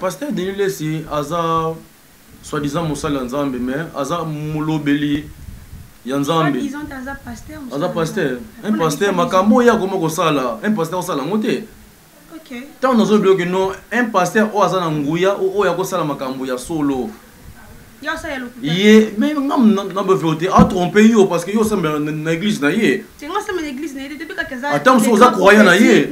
pasteur Denis Lesi aza soi-disant mosala nzambe mais aza mulobeli ya nzambe aza pasteur un pasteur makambo ya koma kosala un pasteur osala ngote tant nazo bloquer non un pasteur o aza na nguya o ya kosala makambo ya solo ye mais ngam na bevote a tromper yo parce que yo semble na église na ye c'est moi ça mon église na ye depuis que ça attends so za croyant na ye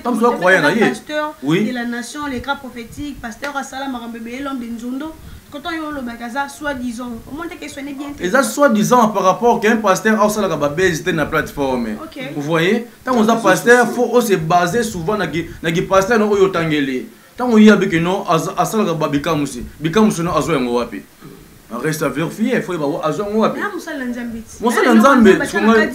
tam so croyant na ye oui de la nation les grands prophétiques pasteur asala marambebe l'homme de Nzondo quand on yo lo bakaza soi-disant au moins que sonner bien et ça soi-disant par rapport qu'un pasteur a sala ka bébé na plateforme vous voyez tant on a pasteur faut se baser souvent na ki pasteur no yo tangeli tant on y a avec non asala ka babika musi no azo yango wapi reste à vérifier faut ba azo yango wapi musala nzambe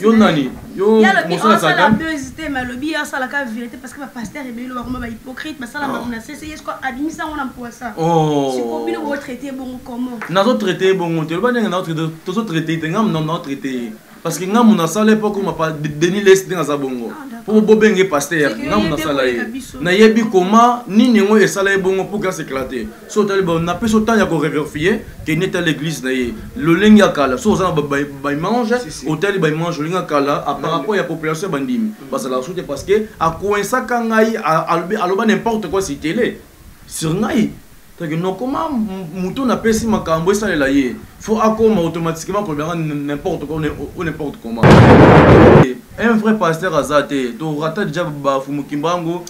yo nani yo musala saka buzité malobi asala ka vérité parce que ba pasteur et belo ba comme ba hypocrite ba sala ba na c'est est-ce quoi admisa on emploie ça si ko bino vous traiter bon comment nazo traiter bon te ba ndenga na traiter te ngam non traiter parce que ngam na sala époque ma pas Denis Lesi nga za bongo pour bobenge pasteur ngam na sala ye na yebi comment ni nengo e sala bongo pour grâce éclater so tali ba na peso temps ya ko vérifier que neta l'église na ye le lenga kala so za ba mange hôtel ba mange lenga kala par rapport ya population bandimi parce la soute parce que a coinça kangai aloba n'importe quoi si télé sur ngai non comment mouton a pesi makambo ça la ye faut akoma automatiquement pour n'importe quoi ou n'importe comment un vrai pasteur azate to rata déjà ba fumukimbango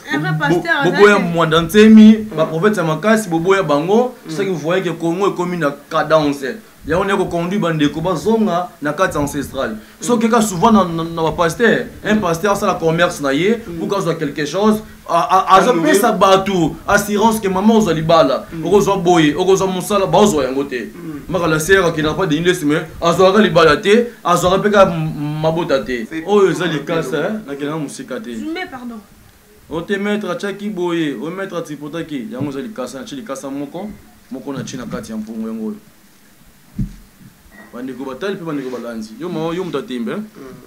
boboya mwandantsemi ba prophète ya makasi boboya bango ça que vous voyez que Congo est comme une cadence ya on est ko conduit bandeko bazonga na carte ancestrale so que souvent na ba pasteur un pasteur ça la commerce na ye pour cause quelque chose aza pesa batu assurance que maman ozali bala okozwa boye okozwa musala bazwa yango te maka la sœur qui n'a pas de Denis mais azwa libala te azwa peka mabota te oyo ezali kasa na kena musika te mais pardon o te mettre chaki boye o mettre tipotaki yango ezali kasa na chili kasa moko na china kati ya mpungu yango bandeko batali pe bandeko balanzi yo mutatimbe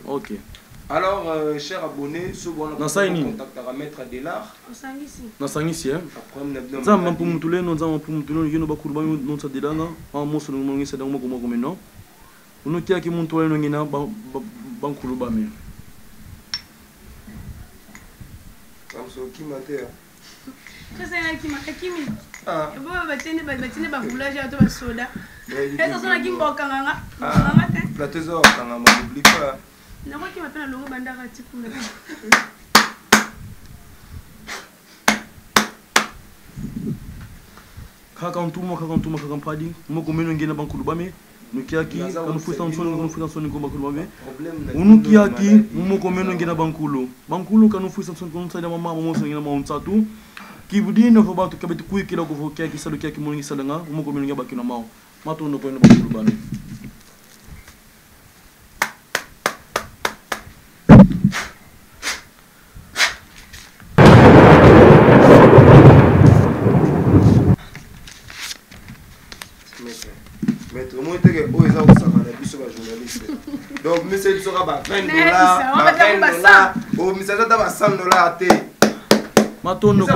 OK. Alors, chers abonnés, ce bon contact à Maître Delard. Nasangisi nzamba mpumutule no nzamba mpumutule yino bakulu ba no tsadelanga ba moso no ngisa dango ko moko meno uno kia ki muntu weno ngina bankulu ba me Samso ki mater Kasa ya ki makimi bo batene ba village ato ba soda esa sona ki mboka nganga la trésor kanga ma n'oublie pas. Na kwa ki mapena longo bandaka tikuna. Kakantuma kakampadi moko meno ngena bankulu bame nukiaki kanu futa nsoni ko bankulu bame unukiaki moko meno ngena bankulu kanu futa nsoni ko nsada mama moso ngena mauntsatu kibudino fo batu kabeti kuikira ko fo kiaki salo kiaki mo ngisala nga moko meno ngeba kina mawo matondo ko no bankulu bame. Maître, moi je suis un journaliste. Donc, monsieur, il sera $20. Oh, monsieur, il sera $100. Matondo ko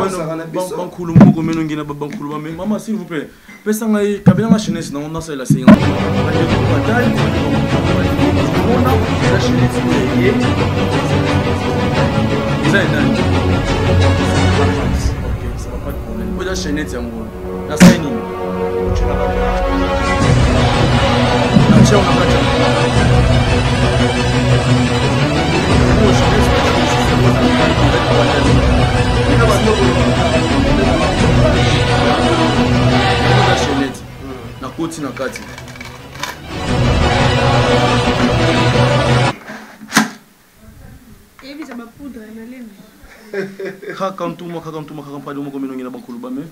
bankulu moko meno ngina bankulu ba maman s'il vous plaît pesa ngai kabina ma chaîne na on ça la séance bataille on a la chaîne et ça OK ça va pas de problème pour la chaîne yango la scène na chao na kacha na koti na kati ebi za ba poudre na leme kakantuma kakampadi mo komeno ngina bankulu bame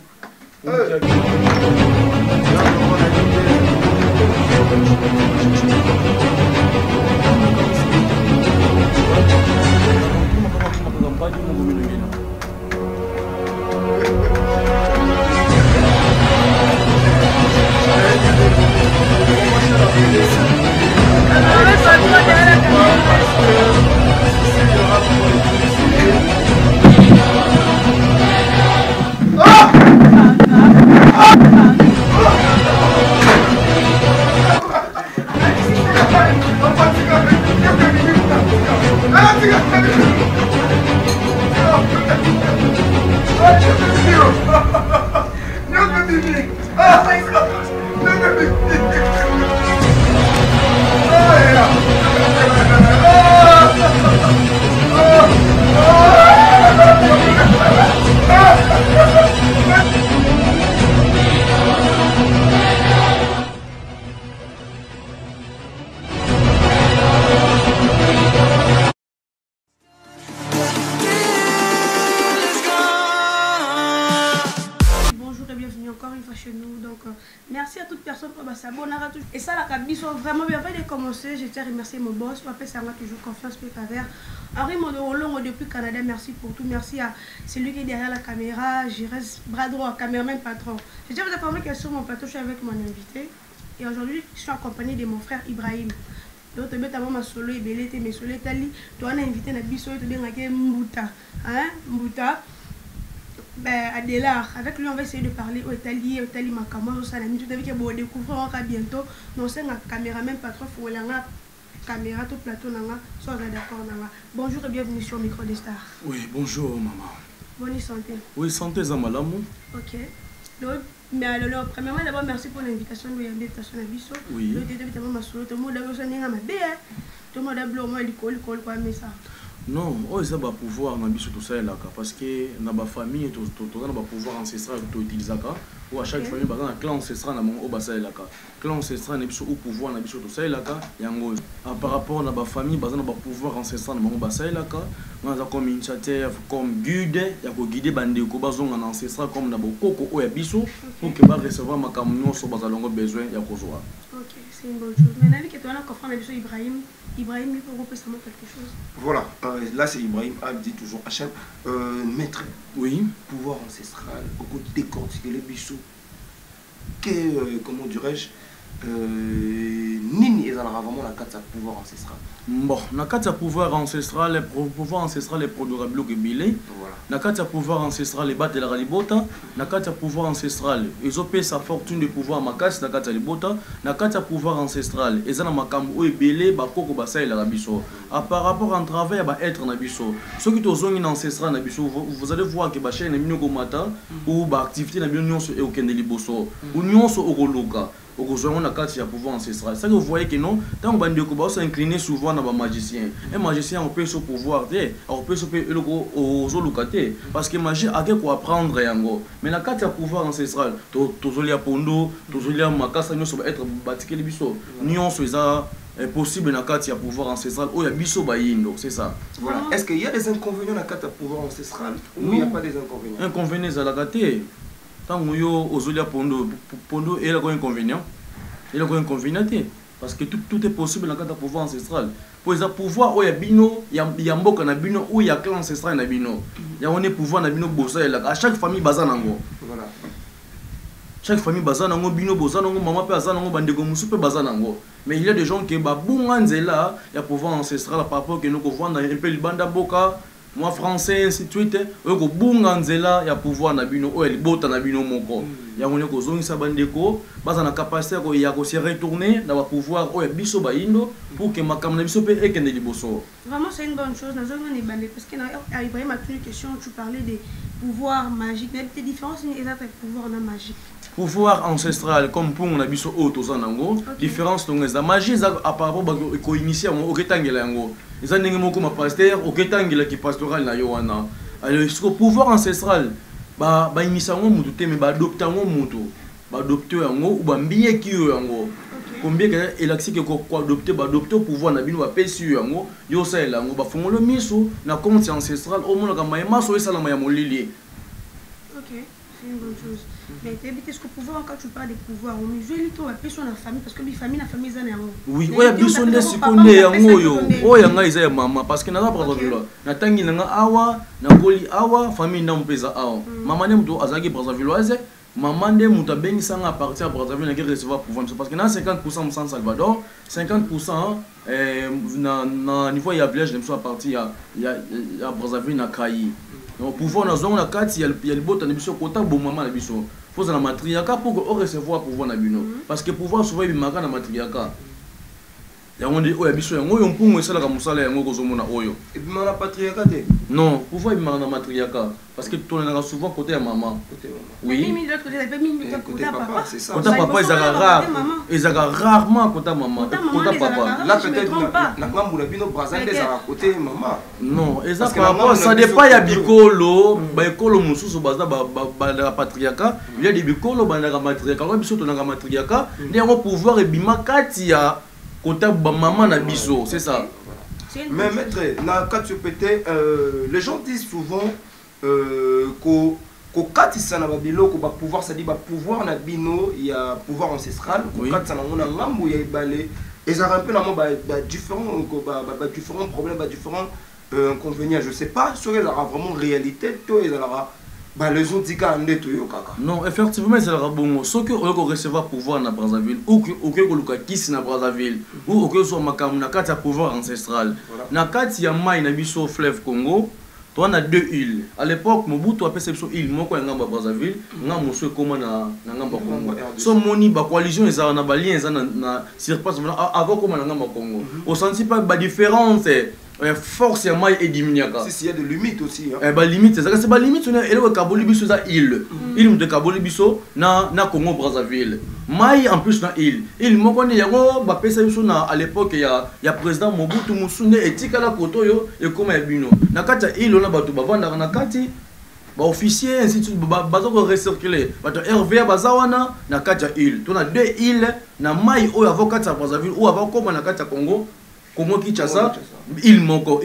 encore une fois chez nous. Donc, merci à toute personne qui s'abonne. Et ça, la cabine, vraiment bien. Avant de commencer, je tiens à remercier mon boss. Papa, ça m'a toujours confiance, Pécavert. Henri Mondorolongo depuis Canada, merci pour tout. Merci à celui qui est derrière la caméra. Je reste bras droit, caméraman patron. Je tiens à vous informer que sur mon plateau, je suis avec mon invité. Et aujourd'hui, je suis accompagné de mon frère Ibrahim. Donc, tu as ma solo et belé, mes solo et tali. Tu as invité na biso, tu as dit Mbouta. Hein, Mbouta. Ben, Adélar, avec lui on va essayer de parler au Italie, Makama, au Salami, tout à fait bon découvrir bientôt. Non, c'est un caméraman patron, il faut la caméra, tout plateau, soit d'accord. Bonjour et bienvenue sur Micro des Stars. Oui, bonjour maman. Bonne santé. Oui, santé Zamalamou. Ok. Donc, mais alors, premièrement, d'abord, merci pour l'invitation de l'invitation à Bisso. Oui. Tout le monde a besoin de tout le monde a besoin de ça. Non, ça va pouvoir na biso tout ça là parce que na ba famille tout na ba pouvoir ancestral to utilisaka ou à chaque famille ba na clan ancestral na mon obasa là clan ancestral na biso au pouvoir na biso tout ça là yango par rapport na ba famille ba na ba pouvoir ancestral na mon obasa là on a comme initiateur comme guide ya ko guider bande ko bazonga na ancestral comme na bokoko o ya biso pour que ba recevoir makamnyo so bazalongo besoin ya kozwa. OK, c'est une bonne chose. Maintenant que tu as comprendre biso Ibrahim, il peut représenter quelque chose. Voilà, là c'est Ibrahim dit toujours à chaque maître. Oui. Pouvoir ancestral, beaucoup décortiquer les bisous. Comment dirais-je, Nini est vraiment la carte à pouvoir ancestral. Bon, la carte à pouvoir ancestral est produirable que bilé. Voilà. La carte à pouvoir ancestral est battre la ralibota. La carte à pouvoir ancestral, ils ont payé sa fortune de pouvoir ma casse. La carte à libota. La carte à pouvoir ancestral, ils ont ma cam ou belé, bakoko basay la rabiso. Par rapport à un travail à être en abisso. Ceux qui ont une ancestral en abisso, vous allez voir que baché n'est mieux mata ou activité n'a bien et aucun déliboso ou nuance au rologa. On a carte à pouvoir ancestral. Ça que vous voyez que non, tant que bande ko s'incliner souvent dans un magicien. Un magicien on peut se pouvoir on peut se aux locataires parce que magie a quoi apprendre yango. Mais la carte à pouvoir ancestral, tozoli a pondo, tozoli a makasa nous va être batiqué les biso. Nuance ça est possible na carte à pouvoir ancestral ou ya biso bayindo, c'est ça. Voilà. Est-ce qu'il y a des inconvénients dans la carte à pouvoir ancestral ou il n'y a pas des inconvénients? Inconvénients à la carte. Tant que yo ozolia pondo et là quoi inconvénient. Il y a un inconvénient parce que tout est possible dans le cadre de pouvoir ancestral. Pour les pouvoirs où il y a bino, il y a mboka na bino où il y a clan ancestral na bino. Il y a un pouvoir na bino bossa là. À chaque famille bazanango. Voilà. Chaque famille bazanango bino bozanango maman pe bazanango bandeko musu pe bazanango. Mais il y a des gens qui ba bunganzela il y a pouvoir ancestral par rapport que nous voir dans un peu libanda boka. Moi français ainsi de suite oko bunga nzela ya pouvoir na bino o elibota na bino moko ya ngone ko zongisa bandeko baza na capacité ko ya ko se retourner na ba pouvoir o ya biso ba indo pour que makam na biso pe ekende liboso. Vraiment c'est une bonne chose na zonga ni bande parce que na Ibrahim a une question, tu parlais des pouvoirs magiques, mais des différences exactes avec pouvoir na magique. Pouvoir ancestral comme pour on a biso o tozanango différence donc la magie à par rapport ko initier on oketangela yango eza ndenge moko ma pasteur oketangela ki pastoral na yo wana. Alors ce pouvoir ancestral ba initier ngo mutu te mais ba adopter ngo mutu ba adopter yango ou ba mbiye ki yo yango combien que elaxi que ko adopter ba adopter pouvoir na bino ba pesi yango yo sa yango ba fongolo miso na compte ancestral au monde ka mayema so esala ma ya molili. OK, c'est une bonne chose. Mais est-ce que pouvoir quand tu parles de pouvoir on me joue litto la personne la famille parce que la famille ça yango. Oui, oya biso nde sikonde yango yo. Oya nga isa ya mama parce que na ba Brazzaville. Na tangi nga awa, na goli awa, famille na mpeza awa. Mama ne mto azaki Brazzavilloise, maman nde muta bengi sanga à partir à Brazzaville na ki recevoir pouvoir parce que na 50% San Salvador, 50% na niveau ya village de à partir ya Brazzaville na Kayi. Donc pouvoir na zone na kati ya le bota na biso kota bo mama na biso. Faut na matriarcat pour que recevoir pouvoir na bino parce que pouvoir souvent bimaka na matriarcat. yango ndi oya biso yango yo mpungu esalaka mosala yango kozomona oyo ebima na patriarcat te non pouvoir ebimaka na matriarcat parce que tolendaka souvent côté ya maman oui côté papa ezalaka rarement côté maman côté papa là peut-être na ngambu na bino Brazzaville ezalaka côté maman non eza par rapport ça dépend ya bikolo baekolo mosusu baza bandaka patriarcat il y a des bikolo bandaka matriarcat oyo biso tonaka matriarcat ndi yango pouvoir ebima kati ya côté maman na biso c'est ça. Mais maître, na cas tu pété les gens disent souvent qu'on kokatisa na babiloko ba pouvoir, c'est-à-dire ba pouvoir na bino, il y a pouvoir ancestral, kokatisa na ngona ngambu ya ibale, et ça rappelle na mo ba différents problèmes, ba différents inconvénients, je sais pas, sur les vraiment réalité, tout les les autres disent non, effectivement, c'est le bon. Ce que on recevoir pouvoir na Brazzaville, ou que le kiss na Brazzaville, ou que soit makamu na kati ya pouvoir ancestral. Na kati ya mai na biso fleuve Congo, tu as deux îles. À l'époque, Mobutu a perçu une île, moko ngamba Brazzaville, ngamba so koma na ngamba Congo. So moni ba coalition eza na balien eza na surpasse avant koma na ngamba Congo. On sentit pas ba différence. Force et diminuaka. Si il y a des limites aussi. Limite, c'est pas limite. Et le Kaboli Bisso ça île. Île de Kaboli Bisso na Congo Brazzaville. Mai en plus na île. Il m'a connu yango ba pesa biso na à l'époque il y a président Mobutu Musune et Tikala Kotoyo et comme bino. Na kati île on a batu bavanda na kati ba officier ainsi de suite bazoko recirculer. Batu RVA bazawana na kati île. Tu as deux îles na mai o avocat à Brazzaville ou avant comme na kati Congo. Comment qui ça il manque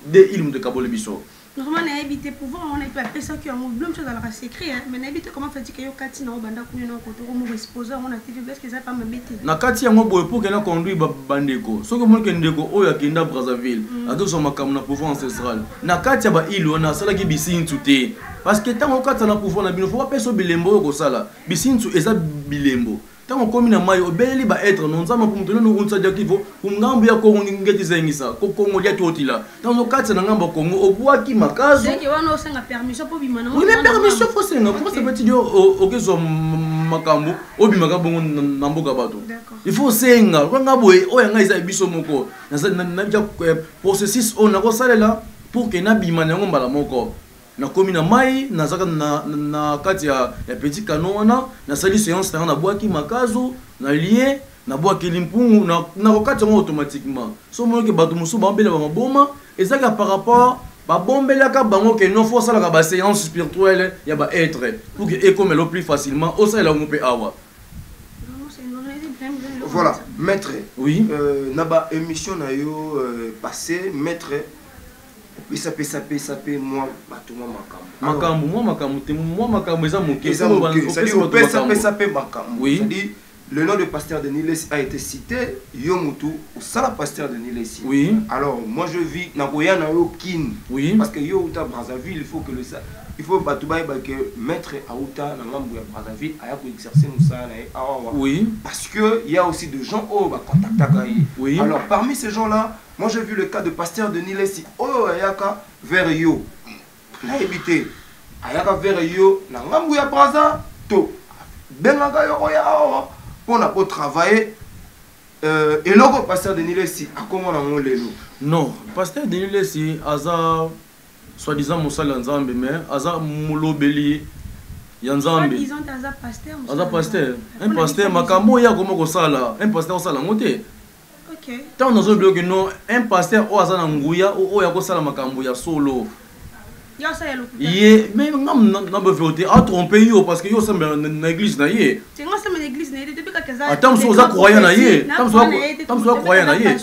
des îles de Kabole Bisso. Normalement, on a évité pouvoir, on a pas ça qui a une chose à la sécréer, mais on a évité comment faire que yo kati na banda ku na côté comme exposé on a activé parce que ça pas m'embêter. Na kati yango boy pour qu'elle conduit bandeko. So que mon kendeko o ya kenda Brazzaville, ado so makam na pouvoir ancestral. Na kati ya ba île on a sala ki bisintu te. Parce que tant on kati na pouvoir na bino faut pas peso bilembo ko sala. Bisintu eza bilembo. Tant on commune maille obeli ba être non za mapu mutelo no unsa dia kivo kungambo ya Kongo ngeti zengisa ko Kongo dia totila tant on kati na ngamba Kongo obwaki makazo c'est que wana osenga permission pour bimana oui mais permission faut senga comment ça veut dire okezo makambo obimaka bongo na mboka bato il faut senga kwanga boye oya ngaiza biso moko na bia processus on na ko salela pour que na bimana ngo mbala moko na commune mai na zaka na kati ya petit canon wana na sali séance na boaki makazo na lié na boaki limpungu na kokati automatiquement so mo ke bato musu ba mbela ba maboma ezaka par rapport ba bombela ka bango ke non faut ça la ba séance spirituelle ya ba être pour que et comme le plus facilement au ça la ngopé awa. Voilà maître oui na ba émission na yo passé maître ça peut moi makambo eza moké ça peut oui le nom de pasteur Denis Lessi a été cité Yomutu au sala pasteur Denis Lessi oui alors moi je vis na boya na yo kin oui parce que yo uta Brazzaville il faut que le ça il faut batubaye que maître Aouta na ngambu ya Brazzaville aya ko exercer musala na awa oui parce que il y a aussi des gens au ba contactaka oui alors parmi ces gens là moi j'ai vu le cas de pasteur Denis Lessi oh ayaka vers yo na habité ayaka vers yo na ngambu ya Brazza to benanga yo ya awa pour travailler et le pasteur Denis Lessi a comment on lelo non pasteur Denis Lessi aza soi-disant musala nzambe mais aza mulobeli ya nzambe aza pasteur un pasteur makambo ya comment ko sala un pasteur sala ngote OK tant nous oublions que non un pasteur o aza na nguya o ya ko sala makambo ya solo mais na bevote a tromper yo parce que yo semble na église na yé c'est moi semble l'église na yé depuis que ça attends so za croyant na yé tam so croyant na yé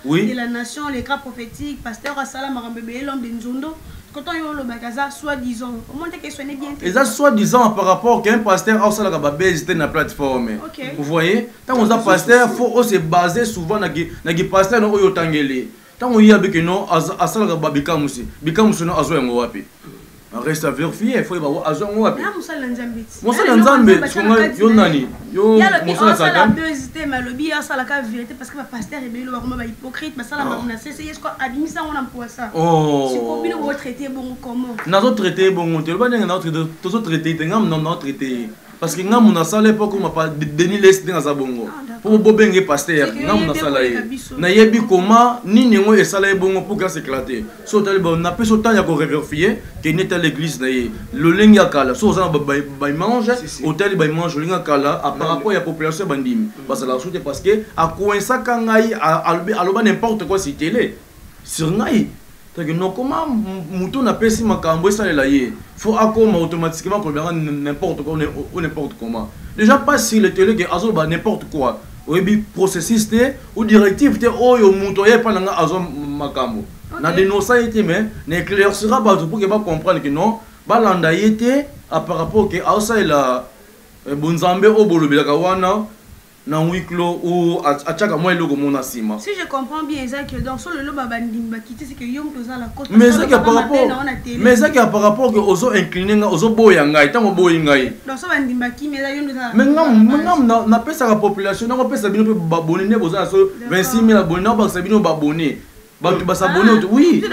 oui de la nation les grands prophétiques pasteur Asala Marambebe l'homme de Nzondo quand on yo le bagaza soi-disant au moins que soit bien et ça soi-disant par rapport qu'un pasteur a sala ka bébé na plateforme vous voyez tant on a pasteur faut se baser souvent na ki pasteur no yo tangeli tant on y a que non asala ka bikamusi no azo yango wapi reste à vérifier faut ba azo yango wapi musala nzambe yo nani yo musala saka la malobi asala ka vérité parce que ba pasteur et belo ba comme ba hypocrite ba sala ba na cesse est-ce quoi admisa on emploie ça si ko bino vous traiter bon comment nazo traiter bon te ba ndenga na to traiter ngam non traiter parce que ngam na sala époque on m'a pas Denis Lessi dans sa bongo pour bobenge pasteur ngam na sala na yebi comment ni nengo e sala bongo pour qu'à s'éclater so tali bon na peso temps ya ko vérifier que n'est à l'église na le lenga kala so ça ba mange hôtel ba mange lenga kala par rapport à population bandimi parce que la soute parce que a coinça kangai aloba n'importe quoi si télé sur ngai non comment mouton n'a pas si makambo ça là yé faut accorder automatiquement pour n'importe quoi ou n'importe comment déjà pas sur le télé que azo ba n'importe quoi oui processus ou directive oh yo mouton yé pas nga azo makambo na dénoncer été mais n'éclaircira pas pour que va comprendre que non balanda yete à par rapport que ça il a bonzambe au bolobelaka wana na wiklo ou achaka moi eloko mona sima. Si je comprends bien ça que dans le loba bandimba quitter c'est que yom toza la côte. Mais ça qui par rapport que ozo incliné nga ozo boya ngai tango boya ngai. Dans so bandimba ki mais yom toza. Mais ngam na pesa la population na pesa bino pe babone ne boza so 26000 abonnés na ba sabino babone. Ba tu ba s'abonner oui. Et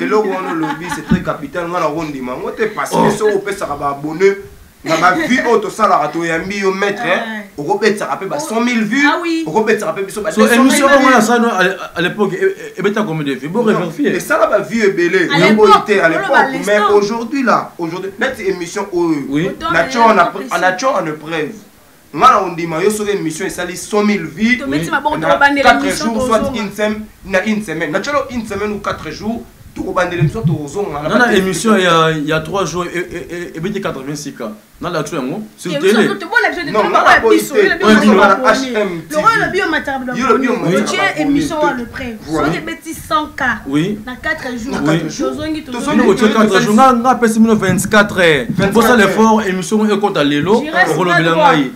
le lobby c'est très capital nga na rondima. Moi te passer so pesa ba abonné. Na ma vie auto sala rato ya mbi yo mettre au repéter rapper ba 100 000 vues au repéter rapper biso ba 200 000 émission on ça à l'époque et beta combien de vues bon vérifier et ça là ba vie belé yo été à l'époque mais aujourd'hui net émission oui nature on a preuve ngala on dit ma yo sur émission et ça li 100 000 vues 4 jours soit une semaine nature une semaine ou 4 jours. Tout dans la émission il y a 3 jours et 86 cas dans l'action sur télé non la police émission le prêt sur des bêtises 100 cas oui dans 4 jours nga pesi 24 heures pour ça l'effort émission et compte à lelo rolobela ngai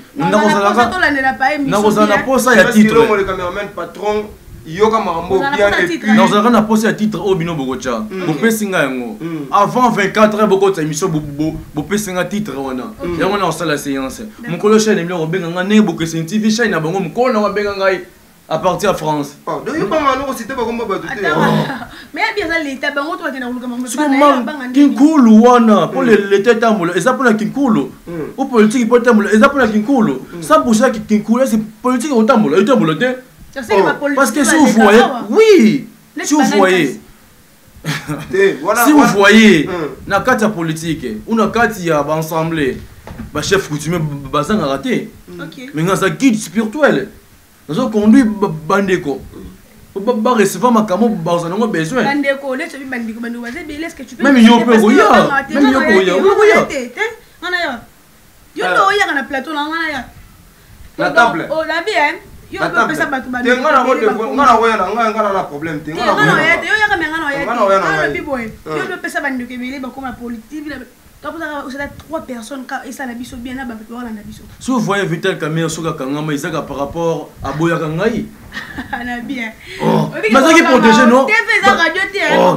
na posa ya titre le cameraman patron yoka mambo bien et puis dans un poste à titre au bino bogocha bo pesinga yango avant 24 heures boko ta émission bo pesinga titre wana yango na sala séance mon kolo chaîne emile robenga ngane bo que scientifique chaîne na bango mkono wa benga ngai à partir de France de yo pas mano cité ba komba ba tuté mais bien ça l'état bango toi tena kuluka mambo kinkulu wana pour l'état tamolo et ça pour la kinkulu ou politique pour tamolo et ça pour la kinkulu ça pour ça kinkulu c'est politique au tamolo et tamolo te. Parce que si vous voyez, oui, si vous voyez, si vous voyez, na carte politique, ou na carte ya assemblée, ba chef coutumier bazang a raté. Mais dans sa guide spirituel, nous avons conduit bandeko. Ba recevoir ma camo bazang a besoin. Bandeko, laisse bandeko bandeko, est-ce que tu peux même yo peut goya, même yo goya, goya. Yo no ya na plateau na ngana ya. La table. Oh la bien. Yo peut pesa batu bandi. Ngana oya na problème te. Ngana oya te yo ya ka ngana oya. Ngana oya na biboy. Yo peut pesa bandi ke bele ba comme la politique. Donc vous avez 3 personnes et ça na biso bien na ba na biso. Si vous voyez Vital Kamer soka kangama izaka par rapport à Boya Kangai. Na bien. Mais ça qui protège non.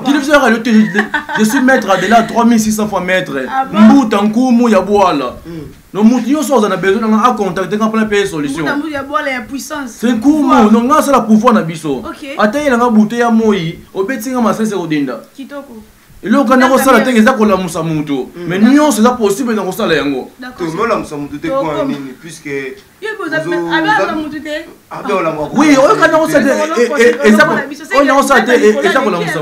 Télévision radio je suis maître de là 3600 fois maître. Mbuta nkumu ya boala. No mutu yo so za na besoin na contacter quand plein payer solution. Mbuta ya boala ya puissance. C'est nkumu no nga sala pouvoir na biso. Atayela nga bute ya moyi obetinga masese odinda. Kitoko. Et là, on a reçu la tête, on a reçu mais nous, c'est possible de reçu la yango. Tout le monde a reçu puisque. Oui, on a reçu et ça, on a reçu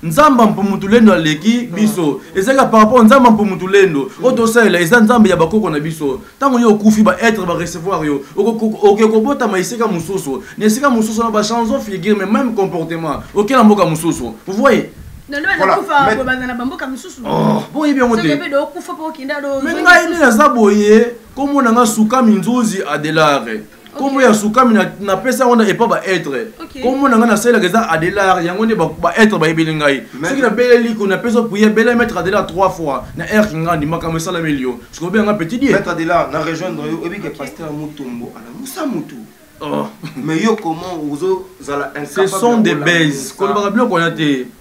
Nzamba mpumutulendo aleki biso. Et ça, par rapport à Nzamba mpumutulendo, auto ça, les Nzamba yabako na biso. Tant qu'on y a kufi ba être ba recevoir yo. Ok, kobota ma iseka musoso. Ne seka musoso na ba chanson figure mais même comportement. Ok, la mboka musoso. Vous voyez? Non, non, kufa ko bana bambo ka mususu. Oh, boye bien ngote. C'est do kufa po kinda do. Mais ngai ni na zaboye, comme on a suka minzuzi adelare. Comme ya suka na pesa on a pas ba être. Comme on a na sela geza adelare, yango ne ba être ba ibeli ngai. Ce qui na belle liko na pesa pour y belle mettre adelare 3 fois. Na air kinga ndi makama sala milio. Je connais un petit dit. Mettre adelare na rejoindre yo ebi ke pasteur Mutombo ala Musa Mutu. Oh. Mais yo comment vous ce sont des baises.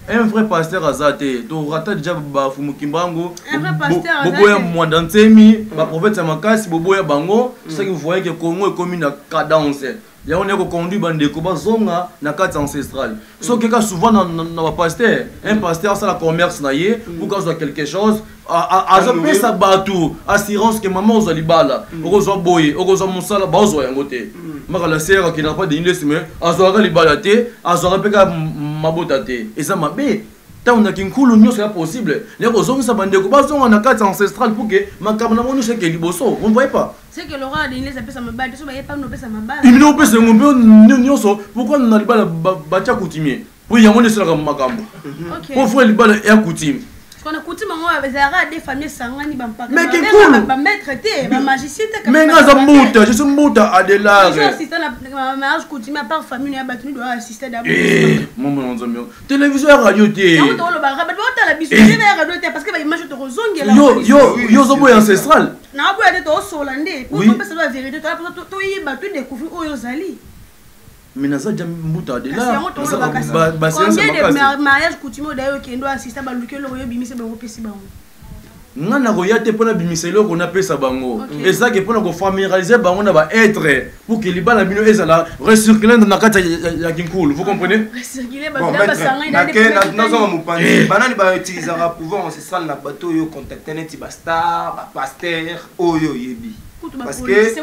Un vrai pasteur azate. Tu rata déjà bafumu kimbango. Un vrai pasteur azate. Boboya mwandantemi, ba prophète makasi boboya bango. C'est que vous voyez que Congo est comme une cadence. Il y a on est conduit bande ko bazonga na carte ancestrale. So que souvent na pasteur, un pasteur ça la commerce na yé pour cause de quelque chose. A pesa batu assurance que maman ozali bala. Okozo boye, okozo musala bazo yangote. Maka la sœur qui n'a pas d'investissement, azora libala te, azora peka mabota te. Et ça mabe. Tant on a qu'une couleur c'est pas possible. Les gens ça bande ko bazo na carte ancestrale pour que makabana monu c'est que liboso. Vous ne voyez pas? C'est que Laura il laisse pesa mabala, so ba pas no pesa mabala. Il no pesa ngombe nyonso. Pourquoi on a libala bacha coutumier? Oui, il y a mon c'est la makambo. OK. Pour faire libala ya coutume. qu'on a coutume avec des familles sangani bampa. Mais qui cool. Ba maître té, ba magicien té. Mais nga zamuta, je suis muta Adela. Je assiste à la mariage coutume par famille ya batuni doit assister d'abord. Maman nzambe. Télévision radio té. Non, on le ba rabat la biso na radio té parce que ba image to rozongi la. Yo zo boy ancestral. Na boy ate to solandé. Pour pas savoir la vérité, to yi ba tu découvrir oyo zali. Mais naza jambuta de là combien de mariage coutumier d'ailleurs qui doit assister ba luke lo yo bimise ba opesi bango nga na koya te pona bimise lo ko na pesa bango eza ke pona ko familiariser bango na ba être pour que libala bino ezala recirculer na kata ya kinkulu vous comprenez recirculer ba ba sanga ina de na zo mupanzi banani ba utiliser pouvoir ancestral na bato yo contacter neti ba star ba pasteur oyo yebi. Parce que les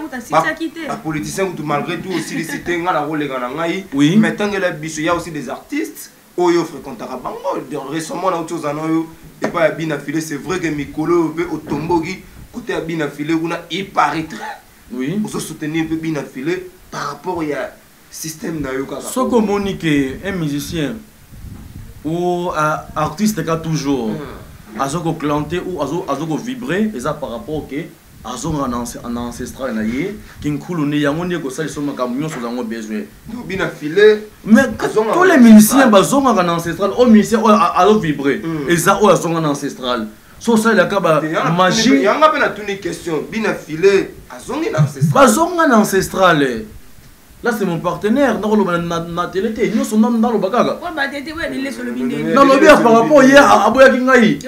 politiciens, malgré tout, aussi les cités, mais tant que il y a aussi des artistes, qui fréquentent Bango. Récemment, on a autre chose et pas bien affilé. C'est vrai que Mikolo, au Tombogi, côté bien affilé, il paraîtrait. Oui. On se soutenir bien affilé par rapport au système d'Ayoka. Ce que Monique, un musicien ou un artiste, toujours, à ce qu'on planter ou à ce qu'on vibrer, et ça par rapport au azonga en ancestral na ye kinkulu ne yango ne ko sali soma kam nyonso zango besoin donc bina filé mais tous les musiciens bazonga en ancestral au musicien alo vibrer et ça o azonga en ancestral so ça la ka ba magie yanga pe na tuni question bina filé azonga en ancestral bazonga en ancestral. Là c'est mon partenaire dans la télé nous sommes dans le bagaga non le bien par rapport hier à boya kingai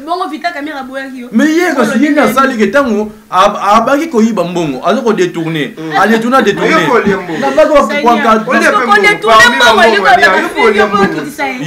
mais hier quand il na sali ke tango a bagi ko yiba mbongo azo ko détourner a détourner na bago kwa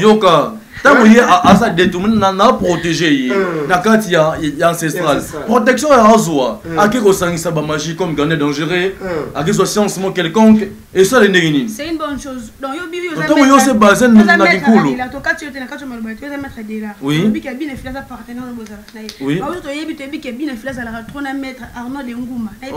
yoka tant il a ça détourner na protéger na kati ya ancestral protection ya azwa aki ko sangisa ba magie comme gagner dangereux aki so science mo quelconque et ça les négini c'est une bonne chose donc yo bibi yo se basé na kikulu la to kati yo te na kati mo ba to mettre de là bibi ka bien influence partenaire no bozala na ba to yebi to yebi ka bien influence la trona mettre Arnaud de Nguma na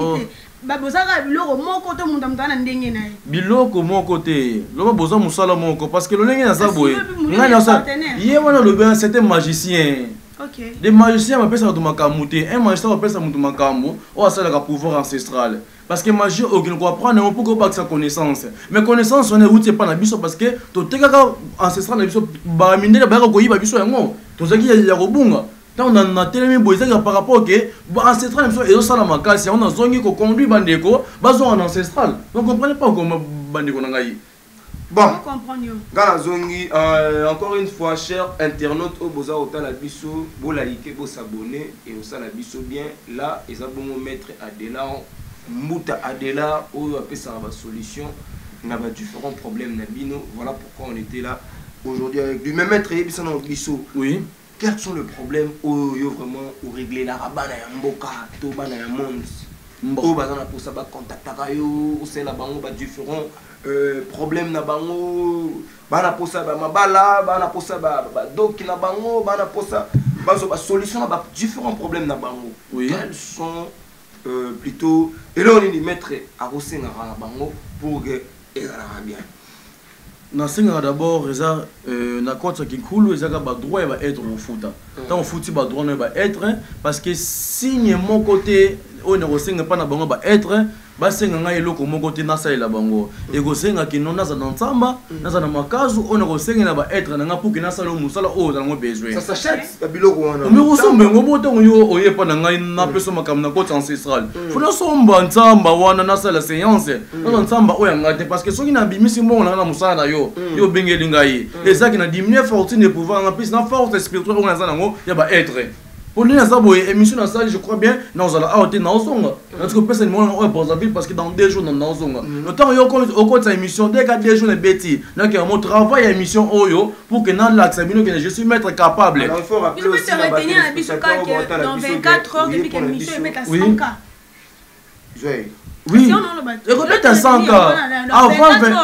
babozaka biloko moko to munda mutana ndenge naye biloko moko te loba boza musala moko parce que le ndenge na saboye ngana sa yé wana le bien c'était magicien. OK. Les magiciens m'appellent ça makambo te un magicien m'appelle ça makambo o asala ka pouvoir ancestral parce que magie on ne comprend pas pourquoi pas sa connaissance mais connaissance on est route pas na biso parce que to tekaka ancestral na biso ba mindele ba ko yiba biso yango to zaki ya robunga. Tant on a tellement besoin par rapport que ancestral même et ça la makasi on a zongi ko conduit bandeko bazo en ancestral donc comprenez pas comment bandeko nangai bon gana zongi encore une fois chers internautes au boza otala biso bo liker bo s'abonner et au sala biso bien là ils abongo mettre Adela Mbuta Adela ou après ça va solution na ba différents problèmes na bino voilà pourquoi on était là aujourd'hui avec lui même mettre biso na biso oui. Quels sont les problèmes où vraiment où régler la rabana ya mboka to bana ya monde mbo bazana pour ça ba contacter yo ou c'est la bango ba différents problèmes na bango bana pour ça ba mabala bana pour ça ba doki na bango bana pour ça ba solution ba différents problèmes na bango oui. Quels sont plutôt et là on y mettre à rosenga na bango pour que ezala bien. Nasenga d'abord eza na kota kinkulu eza ba droit ba être au foot. Tant au foot ba droit ba être parce que signe mon côté on ne rosenga pas na bango ba être ba senga nga eloko mon côté na salela bango e go senga kino na za ntsamba na za na makazu on ne rosenga na ba être na nga pour que na sala musala o za ngo besoin. Ça s'achète ba biloko wana. Mais osombe ngo boto yo oye pa na nga na peso makam na kota ancestral. Funa somba ntsamba wana na sala séance. Na ntsamba o yanga te parce que soki na bimisi mbongo na musala na yo yo bengeli ngai ezaki na diminuer fortune de pouvoir en plus na force spirituelle on a za nango ya ba être. Pour nous, émission dans salle, je crois bien, nous allons avoir des nausons. Parce que personne ne va ville parce que dans 2 jours, nous avons nausons. Notamment, au cours de cette émission, dès qu'il y a 2 jours de bêtises, nous avons travaillé à l'émission Oyo pour que nous l'accès, je suis maître capable. Il faut rappeler aussi que dans 24 heures, depuis que l'émission est mise à 100K. Oui, répète à 100 cas.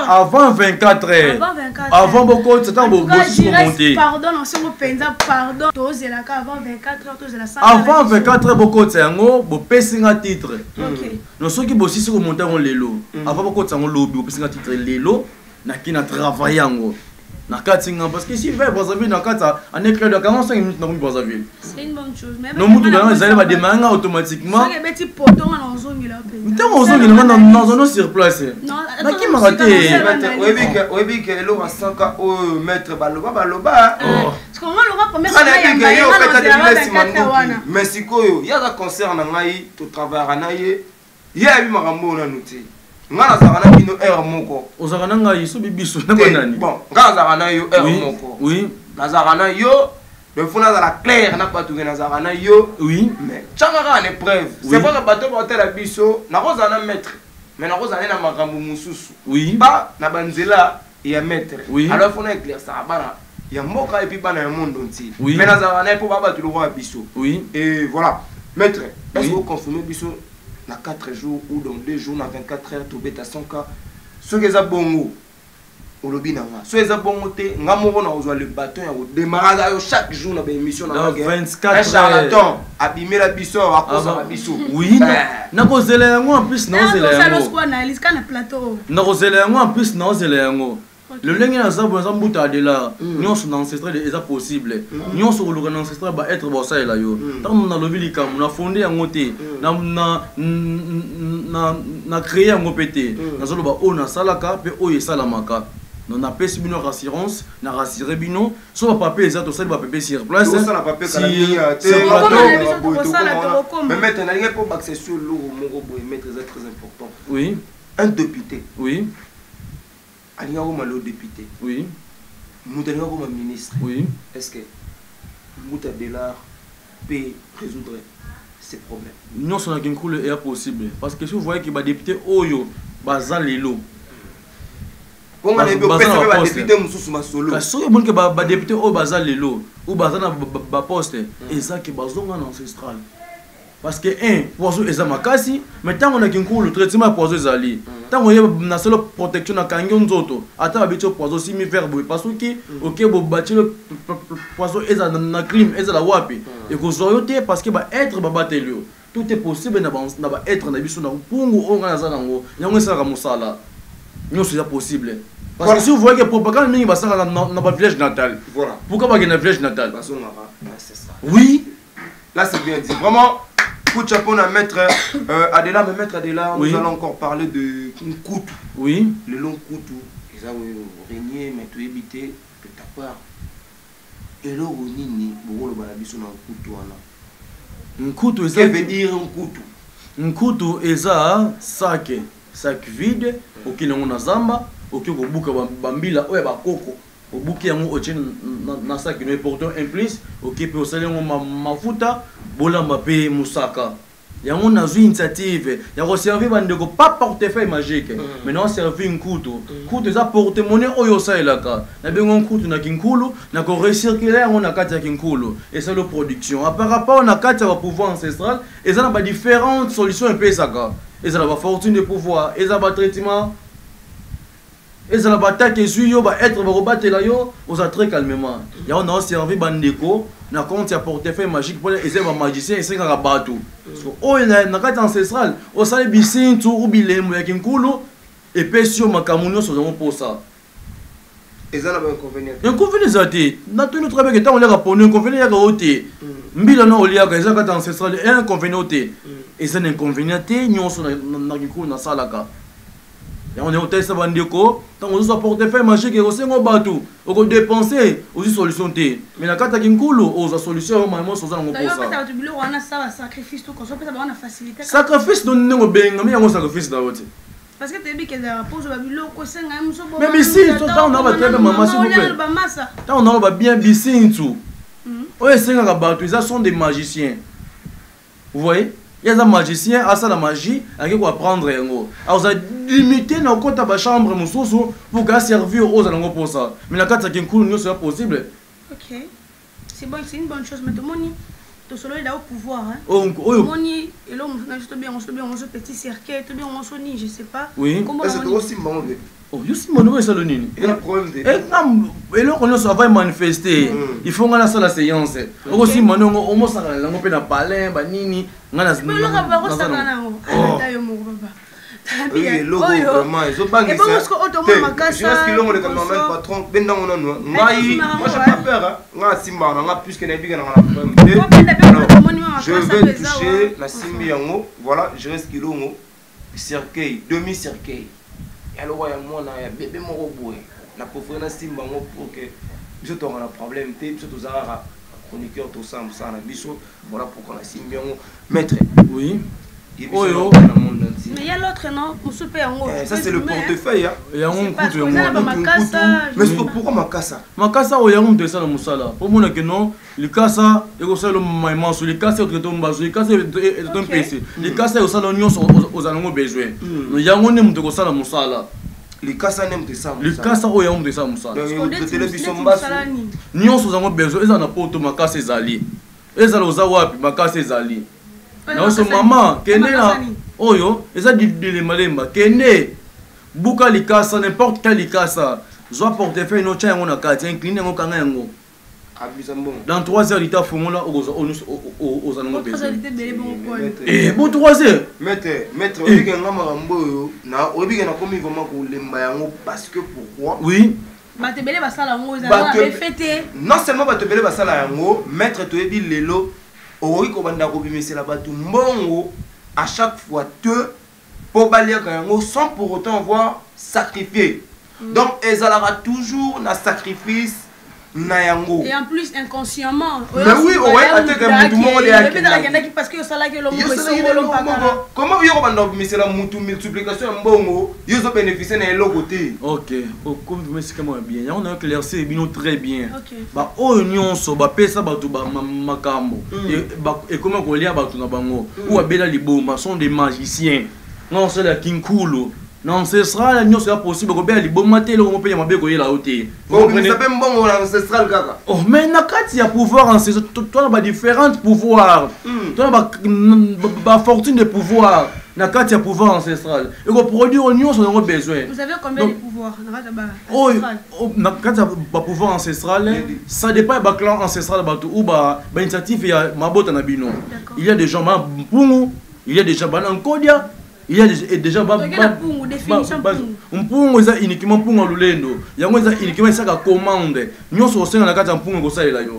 Avant 24 heures. Avant beaucoup de temps, vous monter. Pardon, pardon. Avant 24 heures, avant 24 heures, beaucoup de temps, vous payez un titre. Nous sommes qui bossent sur le montant en l'élo. Avant beaucoup de temps, vous payez un titre l'élo. N'a qui n'a travaillé en gros. na katinga parce que si vers Brazzaville na kata en éclair de 45 minutes na Brazzaville. C'est une bonne chose. Mais non mutu bana ezali ba démarrer automatiquement. Ça que petit poton na ozongi là pe. Ntango ozongi na zono sur place. Na ki maraté. Oui que elo basaka o maître baloba. Parce que moi le roi premier mais sikoyo ya ka concert na ngai to travailler na ye. Ya bi makambo na nuti. Nga nazaka na bino air moko. Ozaka na ngai so bibiso na banani. Bon, nga nazaka na yo air moko. Oui. Nazaka na yo, le fond nazala clair na patu ke nazaka na yo. Oui. Mais changaka en épreuve. C'est pas que bateau ba tela biso, na koza na maître. Mais na koza na makambo mususu. Oui. Pas na banzela ya maître. Oui. Alors faut na éclair ça bana. Ya mboka et puis bana ya monde entier. Oui. Mais nazaka na pour baba tu le roi biso. Oui. Et voilà. Maître, est-ce que vous confirmez biso? Na 4 jours ou dans 2 jours, na 24 heures, tout bête à 100 cas. Ce qui est bongo, au lobby n'a pas. Ce qui est bongo, nga moro na ozo le bâton ya démarrage chaque jour na émission na 24 heures. Un charlatan abîmer la biso à cause la biso. Oui. Na kozela yango en plus na ozela yango. Na plateau. Na kozela yango en plus na ozela yango. Le lengi na zabo za mbuta de là. Nyonso na ancestral est possible. Nyonso ko lokana ancestral ba être bo sa ela yo. Tant na lobi likamu na fondé yango te. Na créer yango pété. Na zolo ba o na salaka pe o yesalamaka. Non na pesi bino rassurance, na rassurer bino. So ba papier za to sali ba papier sur place. Ça na papier kala te. Mais maintenant il y a pour accession lourd moko boy mettre c'est très important. Oui. Un député. Oui. Alinga ko malo député. Oui. Moutenga ko ministre. Oui. Est-ce que Mouta Delar peut résoudre ces problèmes? Non, ce n'est pas possible. Parce que si vous voyez que les députés Oyo, Bazan Lelo. Comment les députés Moussous Masolo? Parce que les députés Oyo, Bazan Lelo, ou Bazan Poste, et ça qui est Bazon ancestral. Parce que, poison est makasi, mais tant qu'on a le traitement poison est ali. Tant qu'on a une seule protection à Kanyon Zoto, attends, habitué poison si mi verbe, parce que, ok, vous bâtissez le poison est à la crime, est à la wapi. Et que vous soyez parce que être babatelu. Tout est possible d'avoir être dans biso na pungu organiser nango. Yango ça ramusala. Nous c'est possible. Parce que si vous voyez que propagande mingi basaka na ba village natal. Voilà. Pourquoi pas na village natal? C'est ça. Oui. Là c'est bien dit. Vraiment. Coup de chapeau à maître Adela, mais maître Adela, nous allons encore parler de Nkoutou. Oui. Le long Nkoutou, ils ont régné, mais tu évité de ta part. Et là, on y beaucoup le balabiso dans Nkoutou. Nkoutou, qu'est-ce que veut dire Nkoutou? Nkoutou, c'est sac vide, ok, on a zamba, ok, on bouka bambila, ouais, bah coco. Au bouquet on a na sac qui important implice ok puis au salaire on mafuta bolamba pe musaka ya on a une initiative ya servir bandeko pas portefeuille magique mais non servir un couteau ça porte-monnaie oyo ça elaka na bengo couteau na kinkulu na ko recirculer on a kati ya kinkulu et c'est la production à par rapport on a kati ya pouvoir ancestral et ça na différentes solutions un peu ça et ça la fortune de pouvoir et ça ba traitement. Et ça la bataille que suis yo ba être ba rebattre là yo on a très calmement. Ya on a servi bandeko na compte ya portefeuille magique pour les ba magicien et c'est ka batou. Parce que oh na carte ancestrale, on sale bisintu ou bilemo ya kinkulu et pesio makamunyo so pour ça. Et ça na ba inconvénient. Inconvénient zati. Na tout notre travail que on les répondre inconvénient ya oté. Mbila na olia ka za carte ancestrale et inconvénient oté. Et ça inconvénient té nyonso na kinkulu na salaka. On est au test bandeko, tant on a portefeuille magique et aussi on bateau. On dépenser aussi solution té. Mais la carte qui nkulu, on a solution au moment sur ça on d'ailleurs quand tu bilo on a ça sacrifice tout comme ça peut avoir facilité. Sacrifice non ngo benga mais on sacrifice da wote. Parce que tu dis que la pose au bilo ko senga muso bo. Mais ici tant on a ba très maman s'il vous plaît. Tant on a bien bisintu. Oye senga ka bateau, ils sont des magiciens. Vous voyez? Il y a des magiciens, à ça la magie, à qui apprendre yango. Alors ça limité dans compte à chambre mususu pour qu'à servir aux alengo pour ça. Mais la carte qui cool nous c'est possible. OK. C'est bon, c'est une bonne chose mais tout moni to solo il a au pouvoir hein. Oh moni et là on juste bien on se petit cercueil, tout bien on se ni, je sais pas. Oui. Comment c'est aussi bon. Oh, juste mon nom est salonine. Il y a un problème de. Et là on se va manifester. Il faut qu'on a ça la séance. Aussi mon nom on mo ça la ngopé na palais ba nini ngana. Mais là va ça na ngo. Tayo mo baba. Oui, logo vraiment, ils ont bangé ça. Je reste qu'il on est comme un patron, ben dans mon nom. Moi j'ai pas peur, moi Simba, on a plus que n'importe je vais toucher la Simbi en haut, voilà, je reste qu'il on cercueil, demi-cercueil. Et alors il y a moi na bébé mon robot, na pauvre na Simba pour que je t'aurai un problème, tu sais ça chroniqueur tout ça, ça na biso, voilà pourquoi la Simbi en haut. Maître, oui. Oh yo. Mais il y a l'autre, non? Ça, c'est le portefeuille. Il y a un coup de mais pourquoi ma casa? Ma casa, il y a un de ça dans Moussala. Pour moi, non, le casa, il y a le maïman, le casa, il y a le casa, il y a un PC. Le casa, il y a l'union aux animaux besoin. Il y a un nom de ça dans Moussala. Le casa, n'aime de ça. Le casa, il y a un de ça dans Moussala. Le télévision basse. Nous, aux animaux besoin, ils en ont pas ma casa, ils allaient. Ils allaient aux awapi, ma casa, ils allaient. Non, ce maman, kene là, oyo, et ça dit de malemba, kene, bouka likasa, n'importe quel likasa, soit portefeuille, no tcha, on a quartier, incliné, on a yango. Dans 3 heures, il t'a fumé là, aux animaux besoin. Et bon, 3 heures. Maître, oui, qu'il y a un marambo, na, oui, qu'il y a commis vraiment pour les mayango, parce que pourquoi? Oui. Batebele basala yango, non seulement batebele basala yango, maître, tu es dit lelo. Oui, à chaque fois pour balayer sans pour autant avoir sacrifié. Donc, ils aura toujours un sacrifice. Et en plus, inconsciemment. Mais oui, parce que ça l'a que l'homme comment vous avez une multiplication ils ont bénéficié de l'autre côté. Ok, comme vous m'expliquez bien, on a éclairci très bien. Bah, union, ça va payer ça, makambo. Et comment on lit à Batunabango ou à Bela Liboma sont des magiciens. Non, c'est la King Kulo. Non, ce sera la nuit, c'est possible. On peut bon matin, on peut y aller là où tu es. Oh, mais ça peut être bon ancestral, gaga. Oh, mais il y a pouvoir ancestral. Toi, tu as différents pouvoirs. Toi, tu as fortune de pouvoir. Il y a pouvoir ancestral. Et on produit au union, on a besoin. Vous avez combien de pouvoirs? Oh, il y a pouvoir ancestral. Ça dépend du clan ancestral ou de l'initiative. Il y a des gens, il y a des gens, il y a déjà mpungu eza uniquement mpungu lulendo yango eza uniquement ça commande nyonso osenga na kati ya mpungu ko salela yo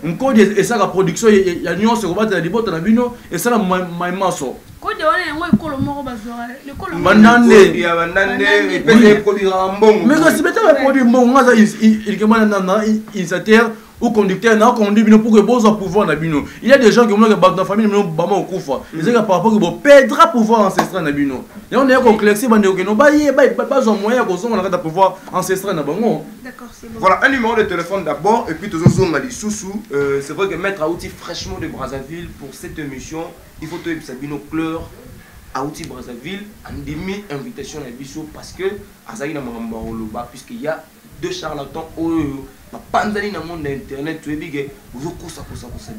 nkodi esaka production ya nyonso ko batela libota na bino esala maimaso kodi wana yango ekolo moko bazora lekolo bandande ya bandande pese produit mbongo mais si beta produit mbongo ngaza uniquement na initiateur ou conducteur na conduit bino pour que bozo pouvoir na bino. Il y a des gens qui ont que dans famille bino bama okufa. Ils ont par rapport que bon perdra pouvoir ancestral na bino. Et on est ko claxer bande que no ba zo moyen ko zonga na pouvoir ancestral na bango. D'accord, c'est bon. Voilà un numéro de téléphone d'abord et puis tous zonga li sousou. C'est vrai que mettre à outil fraîchement de Brazzaville pour cette émission, il faut que Sabino Cleur à outil Brazzaville en demi invitation à biso parce que azali na mamba oloba puisqu'il y a deux charlatans pandani na monde internet tu es big vous kosa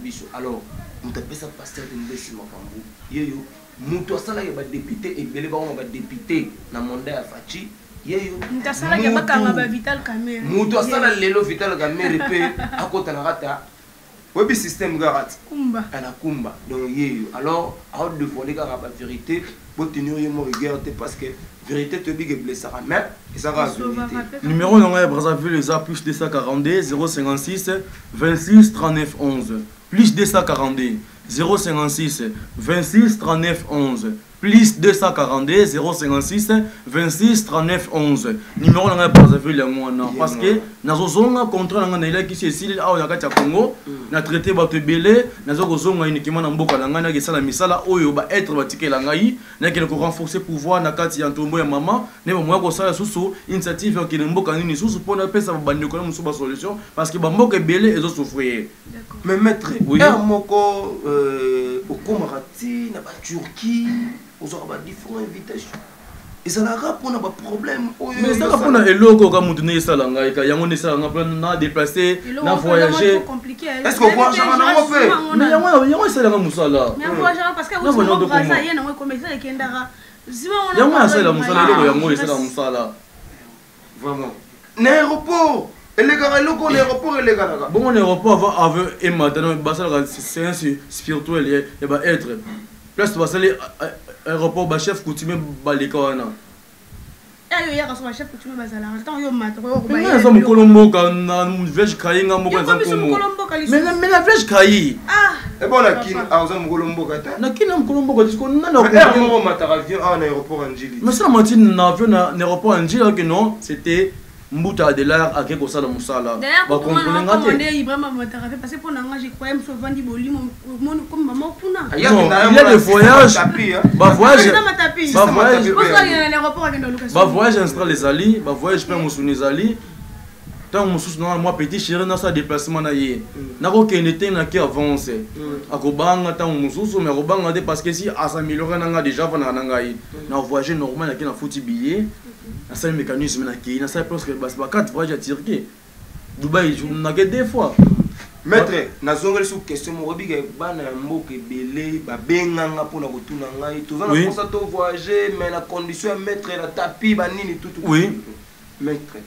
biso alors nous t'appelle ça pasteur de Ndesi Makambu yeyo muto asala ya ba député et belé ba député na monde ya fachi yeyo ntasala ya bakanga ba Vital Kamerhe muto asala lelo Vital Kamerhe pe akota na rata webi système garat kumba ana kumba donc yeyo alors à de voler la vérité pour tenir mon regard parce que vérité te big blessé à même et ça va vérité numéro non est Brazzaville les a plus 242 056 26 39 11 plus 242 056 26 39 11 plus 242 056 26 39 11 numéro non est Brazzaville ya moi non parce que nazo zonga contrat na ngana qui c'est ici au ya kati ya Congo na traité bato belé nazo zonga uniquement na mboka na ngana ke sala misala oyo ba être batikela ngai na ke ko renforcer pouvoir na kati ya ntombo ya mama ne ba moya ko sala susu initiative ya ke mboka nini susu pona pesa ba bandeko na musu ba solution parce que ba mboka belé ezo souffrir. Mais maître moko au Komarati na ba Turquie aux aura différentes invitations. Et ça n'a pas de problème. Mais ça n'a pas de logo comme vous donnez ça là, il y a un ça na déplacé, na voyager. Est-ce qu'on voit jamais on fait? Mais il y a ça là comme ça là. Mais on voit jamais parce que vous avez brassé hier on comme ça et kendara. Il y a ça là comme ça là, il y a ça là comme ça là. Vraiment. L'aéroport. Et les gars, l'aéroport et les gars. Bon, l'aéroport avant et maintenant, c'est un spirituel et être. place basali aéroport ba chef coutumier baleka wana ayo ya kaso chef coutumier bazala tant yo mata ko ko ba ça mokolo mboka na village kayi nga moko za komo mais la village kayi et bon la kin a za mokolo mboka ta na kin mokolo mboka disco na na ko mo mata avion en aéroport Angeli mais ça matine na avion na aéroport Angeli que non c'était Mbuta de l'art à quelque chose de Moussala. D'ailleurs, pour moi, on a demandé Ibrahim Matarafé parce que pour nous, j'ai quand même souvent dit Boli, comme maman Pouna. Il y a des voyages. Voyage installé les alliés, voyage pas Moussou les alliés. Tant Moussou non moi petit chéri dans sa déplacement na yé. Na ko kenete na qui avance. Akobanga tant Moussou mais robanga de parce que si à s'améliorer nanga déjà va na ngai. Na voyager normal na qui na fouti billet. Na ça mécanisme na qui na ça parce que ba 4 voyages à Turquie. Dubaï na que deux fois. Maître, na zongeli sous question mo biga bana mboke belé ba benganga pona kotuna ngai. Tout ça na pour to voyager mais la condition maître la tapis ba nini tout. Oui. Maître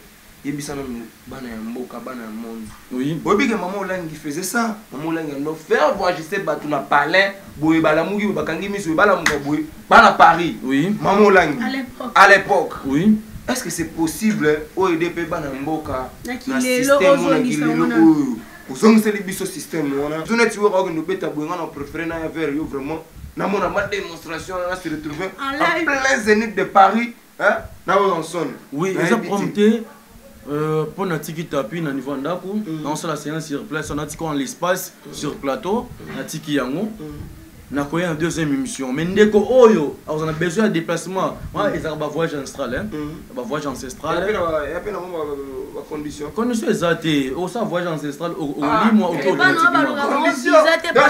Yebisana bana ya mboka bana ya monde. Oui. Obiga maman Olangi faisait ça. Maman Olangi no faire voyager batu na palais, boye bala mugi bakangi miso bala muga boye bana Paris. Oui. Maman Olangi. À l'époque. Oui. Est-ce que c'est possible o EDP bana mboka na système Vous avez le système. Vous avez préféré vers yo vraiment. Dans mon démonstration, on se retrouvé en plein zénith de Paris. Oui, ils ont prompté pour notre tiki tapi na niveau ndako. On se la séance sur place, on a tiki en l'espace sur plateau, na tiki yango. Na koya en deuxième émission. Mais ndeko oyo, on a besoin de déplacement. Moi, ils ont un voyage ancestral, hein. Un voyage ancestral. Il y a pas de condition. Condition exacte. Au ça voyage ancestral au lit moi autour de condition. Dans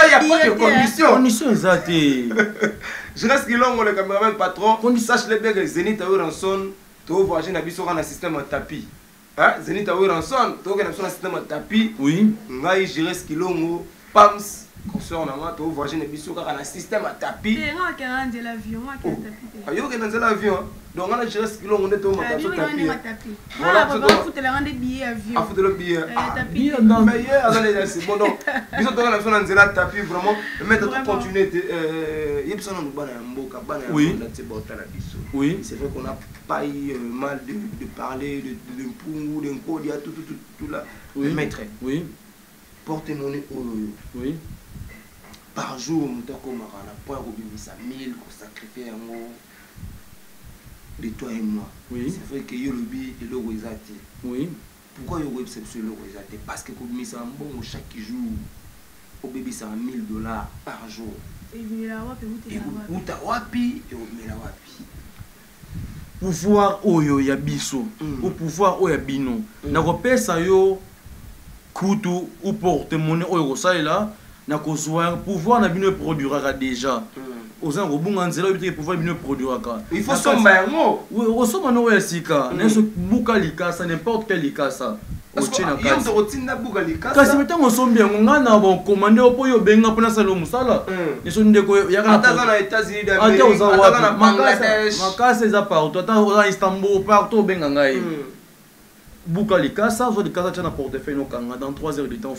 il y a pas de condition. Condition exacte. Je reste qu'il le caméraman patron. Qu'on sache les bien que Zénith a eu rançon, tu voyager na biso na système tapis. Hein? Zénith a eu rançon, tu na un système tapis. Oui. Ngai je reste qu'il pams. Concernant moi, tu voyager na biso na système tapis. Moi qui rentre l'avion, moi qui tapis. Ayo qui dans l'avion. Donc on a je reste qu'il on est au tapis. Voilà, papa foutre la rendre billet avion. A foutre le billet. Tapis. Non mais c'est bon donc. Biso to na son nzela tapis vraiment mettre continuer yebso na bana mboka bana na tebota na biso. Oui, c'est vrai qu'on n'a pas eu mal de parler de pungu de nkodi tout là. Oui. Maître. Oui. Porte-nous oui. Par jour, on t'a comme un point où il y a 1000 qu'on sacrifie un mot de toi et moi. Oui. C'est vrai que yo le bi et le resate. Oui. Pourquoi yo exception le resate? Parce que comme ça un bon chaque jour au bébé c'est $1000 par jour. Et il la wapi ou ta wapi et au la wapi. Pouvoir oyo ya biso ou pouvoir oyo ya bino. Na kopesa yo kutu ou porte-monnaie oyo kosalela. Na kozwa pouvoir na bino produira déjà oza robunga nzela obité pouvoir bino produira il faut somba yango oui osoma no esika neso buka likasa n'importe quel likasa ochina kasi yonto rotinda buka likasa kasi metango sombi yango ngana bon commander opo yo benga pona salo musala neso ndeko yaka ata na États-Unis d'Amérique ata na Bangladesh makasa eza partout ata oza Istanbul partout benga ngai Bouka les cas, ça, les cas, na portefeuille, dans 3 heures de temps,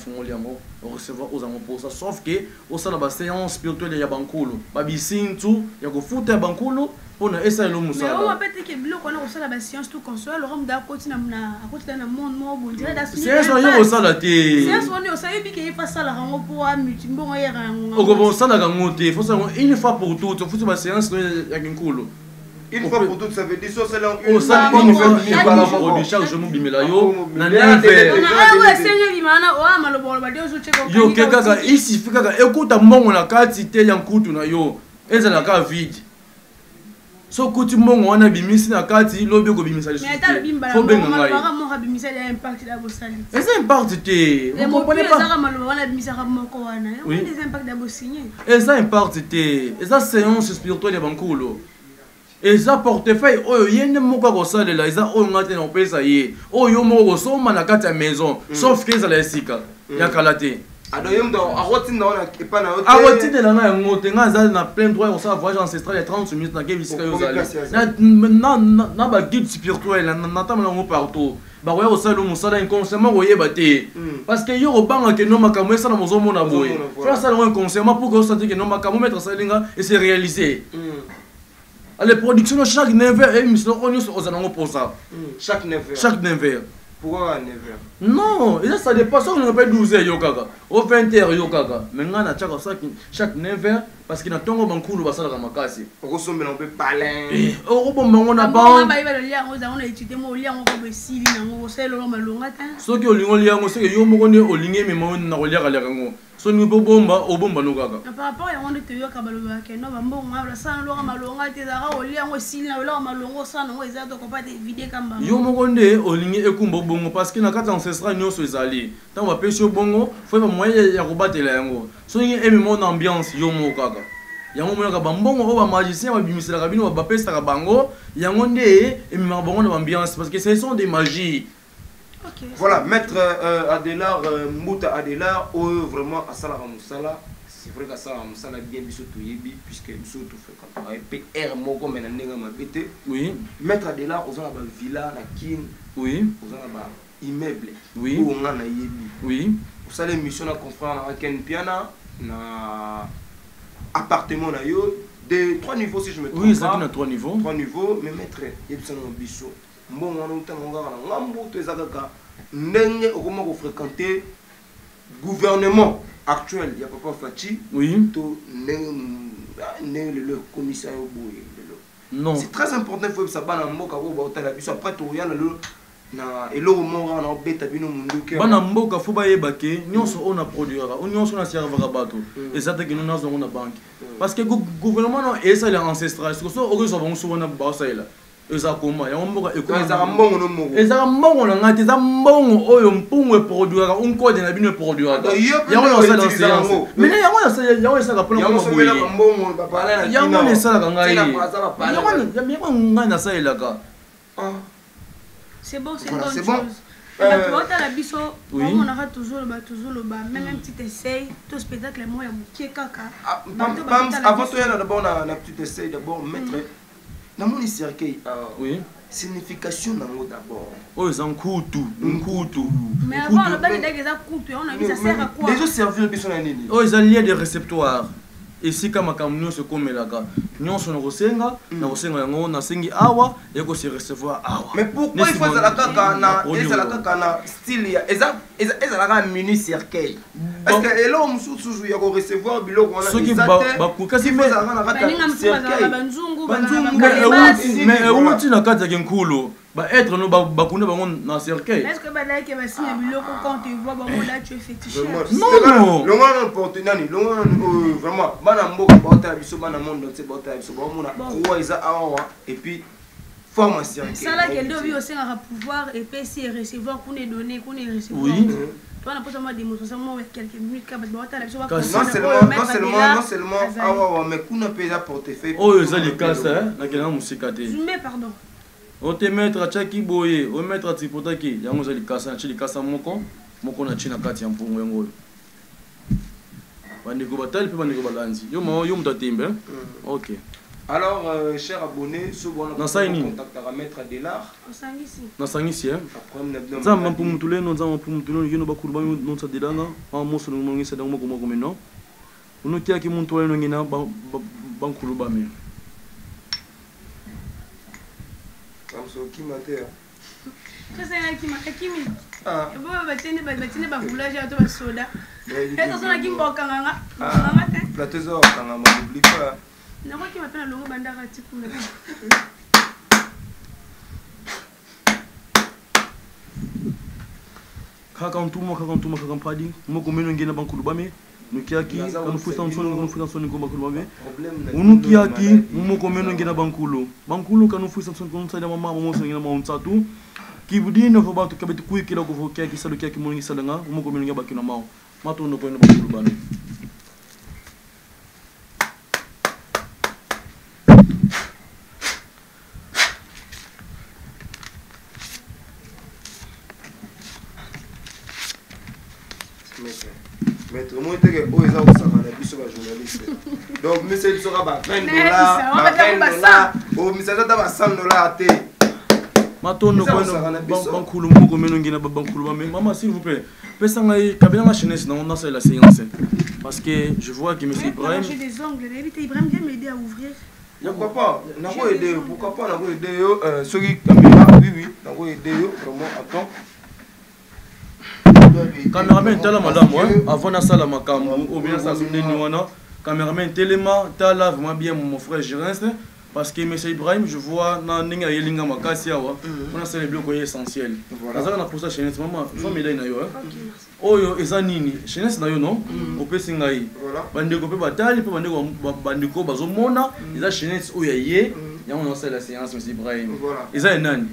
on recevoir aux amours pour ça. Sauf que, au sein de la séance spirituelle, il y a Bankolo. Babisin, tout, il y a foutre Bankolo pour ne essayer le moussa. Mais on va peut-être que bloc, on a reçu la séance tout console, le rhum d'un côté, dans le monde, moi, bon, c'est un soin au salade. C'est un soin au salade, puis qu'il fasse ça, la rango pour un mutimbo, au ça, la rango, il faut savoir une fois pour toutes, il faut que la séance, il y a Bankolo. Une fois pour toutes, ça veut dire ça, c'est là une fois chaque jour, je me yo, yo, kaka, ici, kaka, écoute, mon la carte, c'était un coup de yo, et c'est la carte vide. So, kuti mon, on a bimisi la carte, l'objet que bimisa le sujet. Faut bien nga et c'est impact, vous comprenez pas? Oui. Et ça impact, et ça séance spirituelle de Bankolo. Et ça portefeuille oyo yende moka ko salela eza oyo ngate na pesa ye oyo moko soma na kati ya maison sauf que ça la esika ya kalate ado yemdo arotinda ona epa na hotel arotinda na yango te nga za na plein droit on sa voyage ancestral ya 30 minutes na ke bisika yo zali na ba guide spirituel na tamala ngo partout bakoya kosala mosala inconsciemment koyeba te parce que yo kobangaka no makambo esala mozomona boye fo asala ngo inconsciemment pour que osante ke no makambo maître salinga et se réaliser les productions chaque 9 heures émission on nyonso ozala ngo posa chaque 9 heures chaque 9 heures. Pourquoi à 9 heures? Non, et ça dépasse, on n'a pas 12 heures, yo kaka. Au 20 heures, yo kaka. Maintenant, on a chaque 9 heures, parce qu'il y a tant de cours, on va s'en ramasser. On ressemble un peu palin. Et on a pas. On a étudié mon lien, on a aussi on sait le malonga. Ce qui est au lien, on sait que yo mokone au lien, mais on a relire à l'erango. So ni bomba au bomba no kaka. Par rapport à on te yo kabaloba ke no ba mbonga la sa lo malonga te dara au lien aussi na lo malongo sa no eza to ko pas te vider kamba. Yo mokonde au lien ekumba bongo parce que na kata ancestral nyonso ezali. Tant va pêcher bongo, faut pas moyen ya kobatela yango. So ni aime mon ambiance yo mo kaka. Yango mo ka bambongo o ba magicien ba bimisela ka bino ba pesa ka bango, yango nde aime ma bongo na ambiance parce que ce sont des magies. Okay. Voilà, maître Adélard, Mouta Adélard, vraiment à Salah Moussala, c'est vrai qu'à Salah Moussala bien biso to yebi puisque biso to fait quand on PR moko mena nenga mabete. Oui. Maître Adélard aux ba villa na kin. Oui. Aux ba immeuble. Oui. Où on a na yebi. Oui. Vous savez mission na confrère na Ken Piana na appartement na yo de 3 niveaux si je me trompe. Oui, ça a 3 niveaux. 3 niveaux mais maître yebisa na biso. Mbongo wana utango ngaka na ngambo to ezakaka ndenge okoma ko fréquenter gouvernement actuel ya Papa Fachi. Oui. To ndenge le commissaire boye non c'est très important il faut que ça bana mboka ko ba otala biso après to yana le na eloko moko na beta bino mundu ke bana mboka fo bayeba ke nyonso on a produira on nyonso na servera bato ezata ke nous avons na banque parce que gouvernement non et ça les ancestral c'est que so okozo ba ngso bona ba ça là eza koma ya mboka ekomi eza mbongo no moko eza mbongo na ngati eza mbongo oyo mpungwe produira on code na bino produira ya on ça dans séance mais ya on ça ka pona ko boye mbongo ba pala na ya on ça ka ngai ya on ngai na ça ilaka c'est bon c'est une bonne chose. La biso, on aura toujours le bas, même un petit essai, tout spectacle moi qui est caca. Avant toi d'abord la petite essai d'abord mettre dans mon cercueil. Oui. Signification d'abord. Oh, c'est un couteau. Mais avant, on a pas dit que ça couteau, on a dit ça sert à quoi? Les autres servir biso na nini? Oh, ils ont lié des réceptoires. Et si kama kamnyo se komelaka, nyonso na kosenga yango na sengi awa yako se recevoir awa. Mais pourquoi il faut ça la kaka na style ya eza la mini cercueil? Parce que elo mususu ya ko recevoir biloko wana soki ba kasi mais ça na kata cercueil. Mais outi na kata kenkulu. Bah être no bakuna bango na cercueil. Est-ce que balaye ke basinya biloko quand tu vois bango là tu es féticheur? Non. Longa porte nani, longa vraiment bana mboka bota biso bana monde c'est bota biso ba mona quoi isa awa et puis forme cercueil. Ça là que ndo bi aussi na pouvoir et puis si recevoir qu'on est donné qu'on est recevoir. Oui. Toi on a pas des démonstration avec quelques minutes ka bota biso ba. Non seulement awa mais kuna pesa portefeuille. Oh ça les casse hein, na kena musikate. Mais pardon. On te mettre à chaki boye, on mettre à tripotaki, yango za likasa moko na china kati ya mpungu yango. Bandeko batali pe bandeko balanzi. Yo mutatimbe. OK. Alors cher abonné, ce bon contact à mettre Adélard. Na sangisi hein. Nzamba mpumutule no nzamba mpumutule yino bakuru ba no tsadelanga, pa moso no ngisa dango moko meno. Uno kiaki muntu wale no ngina bankulu ba me. Qui mater. Qu'est-ce que Kimi? Ah. Et bon batine ba roulage à toi soda. Et ça sonne qui mboka nganga. Plateau kanga m'oublie pas. Na moi qui m'appelle Longo Bandara tipu. Kaka mpadi. Moko meno ngena bankulu ba me. Nukiaki kanu futa nsoni ko bakulu ba me. Unukiaki moko meno ngena bankulu kanu futa nsoni ko nsada mama moso ngena maunsatu. Kibudino fo batu kabetu kuikira ko fo kiaki salo kiaki moningi salanga moko meno ngaba kina mao. Mato ndo ko ndo bakulu ba me. Maître, moi je suis un journaliste. Donc, monsieur, il sera $20. $20. Oh, monsieur, il sera $100. matondo bankulu moko menongi na bankulu ba maman s'il vous plaît pesa ngai kabela ma chaîne sinon on a la séance parce que je vois que monsieur Ibrahim j'ai des ongles Ibrahim vient m'aider à ouvrir. Pourquoi pas? N'ako aider, pourquoi pas n'ako aider yo celui caméra oui n'ako aider yo vraiment attends. Caméraman tala madame avant na sala makambo ou bien ça sondeni wana caméraman telema tala vraiment bien mon frère Gérance parce que monsieur Ibrahim je vois na ninga yelinga makasi awa on a ça les blocs essentiels ça na pour ça chaîne maman faut médaille na yo oyo eza nini chaîne na yo non au pesi ngai bandeko pe batali pe bandeko bazomona eza chaîne oyo ye ya on a ça la séance monsieur Ibrahim eza nani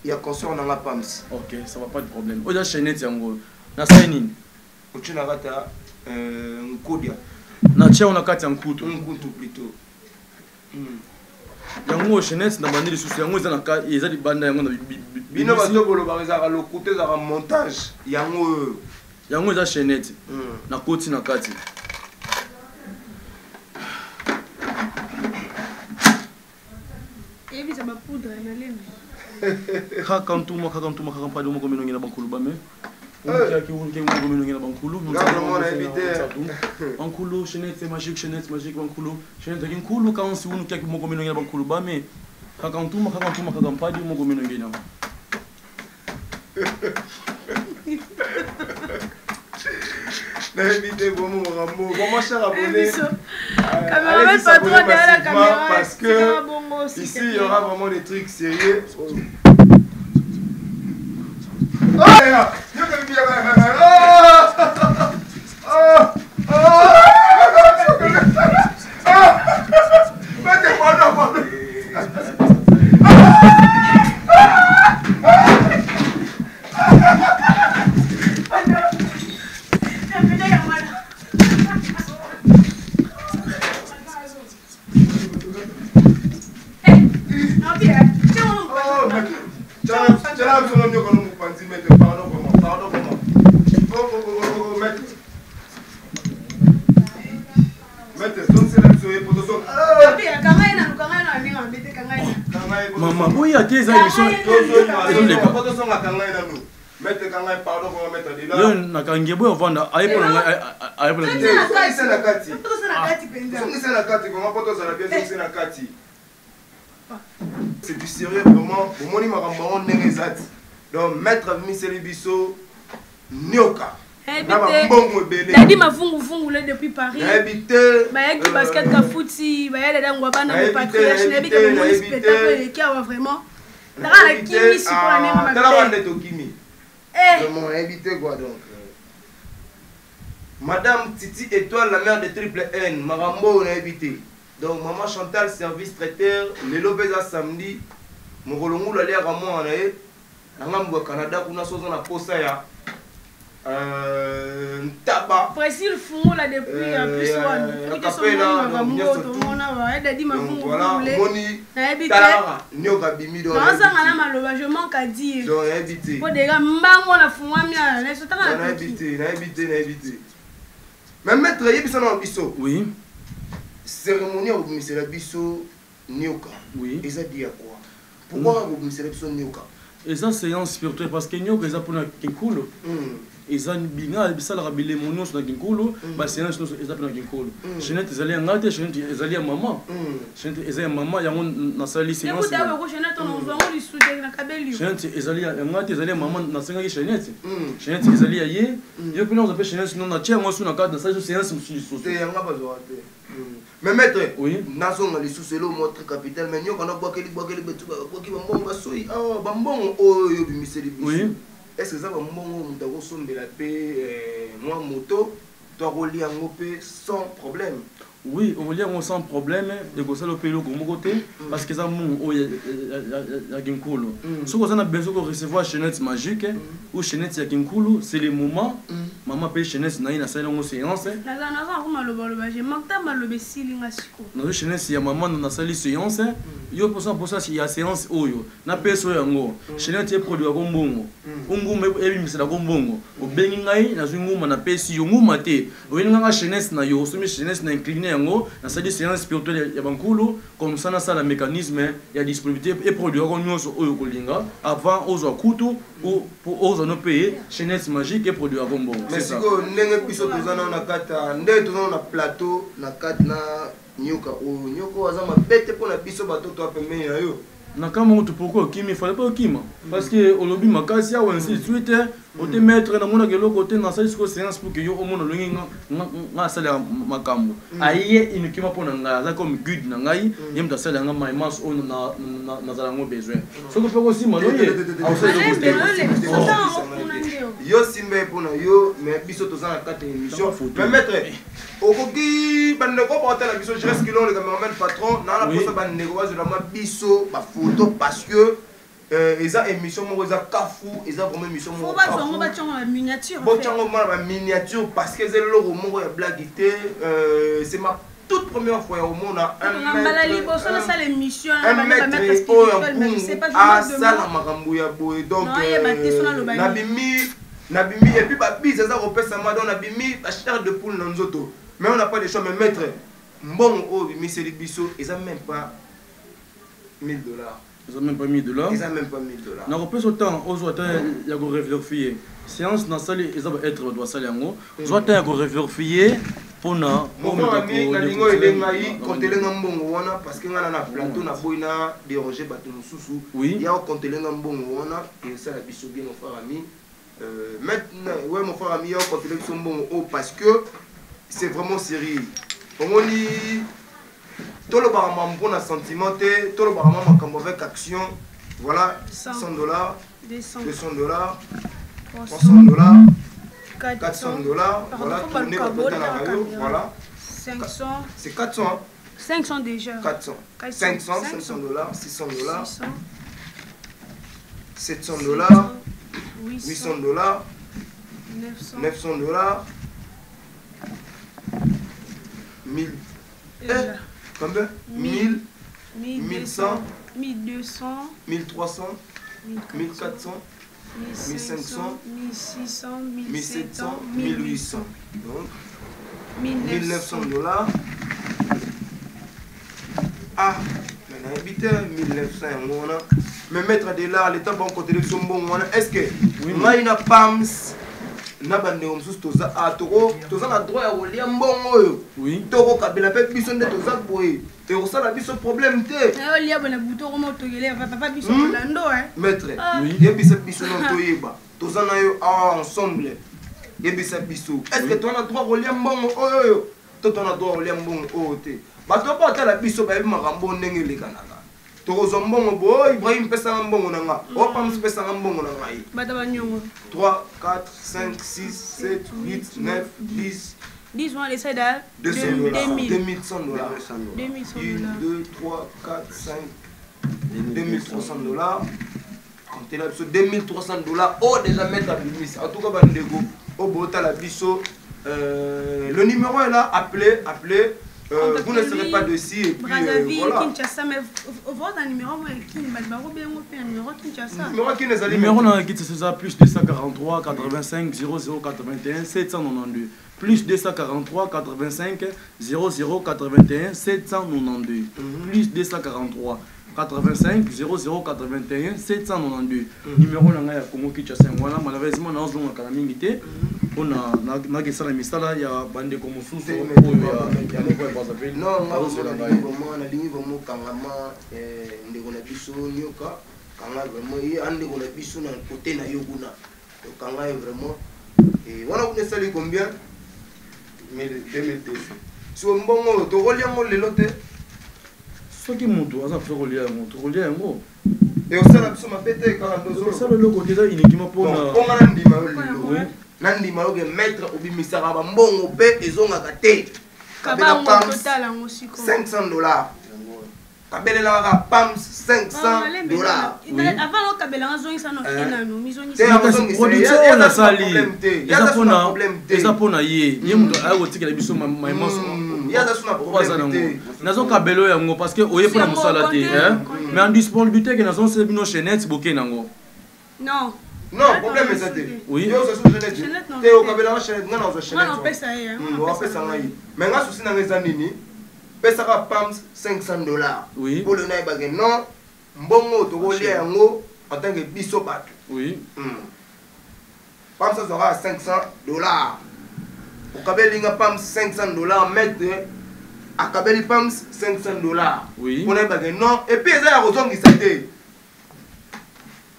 il y a consort dans la PAMS. OK ça va pas de problème oyo chaîne yango na ça nini uchina kata nkodia na tia on a kati nkutu plutôt yango chaînette na bandi lisusu yango eza na ka eza libanda yango na bino batobolo bazaka lokuté za montage yango eza chaînette na koti na kati et bisa ba poudre na lene kaka ntuma mpadi moko menongi na bankulu bame unki moko menongi na bankulu bankulu chaînette magique bankulu chaînette kinkulu kansi unu kiaki moko menongi na bankulu bame kaka ntuma mpadi moko menongi na N'invitez vraiment Rambo. Comment cher abonné? Allez s'abonner à la caméra parce que ici il y aura vraiment des trucs sérieux. Maman, oui, il y a des émissions. Mettez quand même pardon pour mettre des là. Yo nakangebo vanda aipo na aipo na. C'est la kati. C'est la kati comment poto ça la bien c'est la kati. C'est du sérieux vraiment. Au moni makambo ndenge zati. Donc maître Miseli Bisso Nyoka. Nadi mafungu là depuis Paris. Habité. Ba yaki basket ka footy, ba yala dango bana mo patriarche nabi ka mo spectacle qui a vraiment. Dara la kimi si pour la nema. Dara wande to kimi. Vraiment invité quoi donc. Madame Titi Étoile, la mère de Triple N, Marambo on a invité. Donc maman Chantal, service traiteur, le Lobeza samedi, mon rolongo l'aller à moi en aïe. Nangambo Canada, kuna sozo na posa ya. Tabac. Précis le fond là depuis plus loin. Voilà, Moni. Je manque à dire. Pour des gars, mais maître, il y a biso. Oui. Cérémonie au ministère biso Nyoka. Oui. Et ça dit à quoi? Pourquoi au ministère biso Nyoka? Et ça c'est un spirituel parce que Nyoka est pour na kinkulu. Ils ont bien ça la rabile mon nom sur kinkulu, bah c'est un chose ils appellent kinkulu. Jeanette ils allaient ngate, Jeanette ils allaient maman. Jeanette ils allaient maman, ya na sali séance. Écoute avec Jeanette on va on lui souder na kabeli. Jeanette ils allaient ngate, ils allaient maman na senga Jeanette. Jeanette ils allaient yé. Yo puis on appelle Jeanette non na tia moi sur na cadre na ça séance monsieur sous. C'est yanga bazo ate. Mais maître, oui. Nazo na li sous c'est le montre capital mais nyoka na boakeli betu boaki bambongo soi ah bambongo oyo bimiseli biso. Oui. Est-ce que ça va mbongo mutako sombela pe moi moto toi relier en pe sans problème? Oui, on va dire sans problème et que ça le pays comme côté parce que ça mon ya kinkulu. Ce qu'on a besoin de recevoir Jeanette magique ou Jeanette ya kinkulu, c'est le moment maman pe jeunesse na ina sala ngo séance naza ko maloba je makta malobe silinga siko na jeunesse ya maman na sali séance yo pour ça ya séance oyo na peso yango jeunesse te produit ko mbongo nguma ebi misala ko mbongo obengi ngai na nguma na pesi yo nguma te oyenga nga jeunesse na yo somi jeunesse na incliné yango na sali séance spirituelle ya bankulu comme ça na sala mécanisme ya disponibilité et produit ko nyonso oyo kolinga avant ozo kutu ou pour ozo no payer jeunesse magique et produit ko mbongo c'est ça ndenge biso tozana na kata ndenge tozana na plateau na kata na nyoka o nyoko azama bête pour na biso batoto apembe ya yo na kama tu pourquoi kimi fallait pas kima parce que au lobby makasi ya ainsi de suite au te mettre na mona ke loko te na sali ko séance pour que yo omona longi nga sala makambo aye inikima pona nga za comme good na ngai yem ta sala nga my mas on na zala ngo besoin so ko peko sima no ye yo simbe pona yo mais biso tozana kata émission mais maître okoki bandeko porter la biso je reste kilo le cameraman patron na la posa bandeko wa la ma biso ba photo parce que eza émission mo eza kafu eza vraiment émission mo ba zongo ba tchongo la miniature ba tchongo ma miniature parce que c'est le romo ya blaguité c'est ma toute première fois au monde un maître à sala makambo ya boy donc nabimi et puis ba bise za repesa ma donc nabimi ba chair de poule dans nzoto mais on n'a pas de choix mais maître bon oh bimi c'est biso ils ont même pas $1000. Ils ont même pas $1000. Ils ont même pas $1000. Na repose autant aux autres ya go revérifier séance na sali ils vont être doit sali yango soit ya go revérifier pona mon ami na lingo elengai kontelenga mbongo wana parce que ngana na plateau na boina déranger bato mususu ya kontelenga mbongo wana et ça la biso bien mon frère ami maintenant ouais mon frère ami ya kontelenga mbongo parce que c'est vraiment sérieux omoni tolo ba mambo na sentiment te tolo ba makambo avec action voilà $100 $200 $300 $400 voilà tourner au total à radio voilà 500 c'est 400 500 déjà 400 500 $600 $700 $800 $900 1000 combien 1000 1100 1200 1300 1400 1500 1600 1700 1800 donc $1900 ah mais on a habité 1900 mais mettre de là l'état bon côté de son bon est-ce que moi il a pams na bande omsusu toza toza na droit ya kolia mbongo oyo tokokabela mpe biso nde toza boye ekosala biso problème te maître yebisa biso no toyeba toza na yo awa ensemble yebisa biso est-ce que tona droit kolia mbongo oyo to tona droit kolia mbongo oyo te bato pa otala biso bayebi makambo ndenge elekanaka tokozwa mbongo bo Ibrahim pesanga mbongo na nga opams pesanga mbongo na ngai 3 4 5 6 7 8 9 10 on essaie d'aller $2100 1 2 3 4 5 $2300 comptez là biso $2300 oh déjà mettre à bimis en tout cas bandego au bota la biso le numéro est là appelez vous ne serez pas dessus et puis voilà. Kinshasa mais votre numéro Kinshasa. Numéro na Kinshasa plus 243 85 00 81 792 plus 243 85 00 81 792 plus 243 85 00 81 792 numéro na ya Congo Kinshasa ngwana malheureusement na ozonga kana mingi te ona na kesala misala ya bande ko mususu oyo ya niveau baza pe non na lingi vraiment kangama ndeko na biso nyoka kanga vraiment ye andeko na biso na côté na yoguna kanga vraiment et wana vous ne savez combien 2002 so mbongo to kolia mo lelo te soki mutu aza fa kolia mutu kolia yango et osala biso mapete kanga ndozo osala loko déjà uniquement pour na ndima lelo nandima loge maître obimisaka bambongo pe ezongaka te $500 Kabele la PAMS 500 dollars. Avant le Kabela on ça non production na sali. Eza pona ye. Ye muto ayo tikela biso ma emoso. Ya za suna problème. Nazo Kabelo yango parce que oye pona musala te, hein. Mais en disponibilité que nazo se bino chaînette boké nango. Non. Non, problème est ça. Oui. Yo ça sous chaînette. Te o Kabela la chaînette, ngana zo chaînette. On pesa hein. On pesa ngai. Mais nga souci na ngeza nini? Pesaka PAMS 500 dollars. Oui. Pour le naïbage, non. Mbongo tokolia yango en tant que biso bato. Oui. PAMS ça sera à 500 dollars. Au Kabelinga PAMS 500 dollars mettre à Kabeli PAMS 500 dollars. Oui. Pour naïbage, non. Et puis ça y a raison qui s'attend.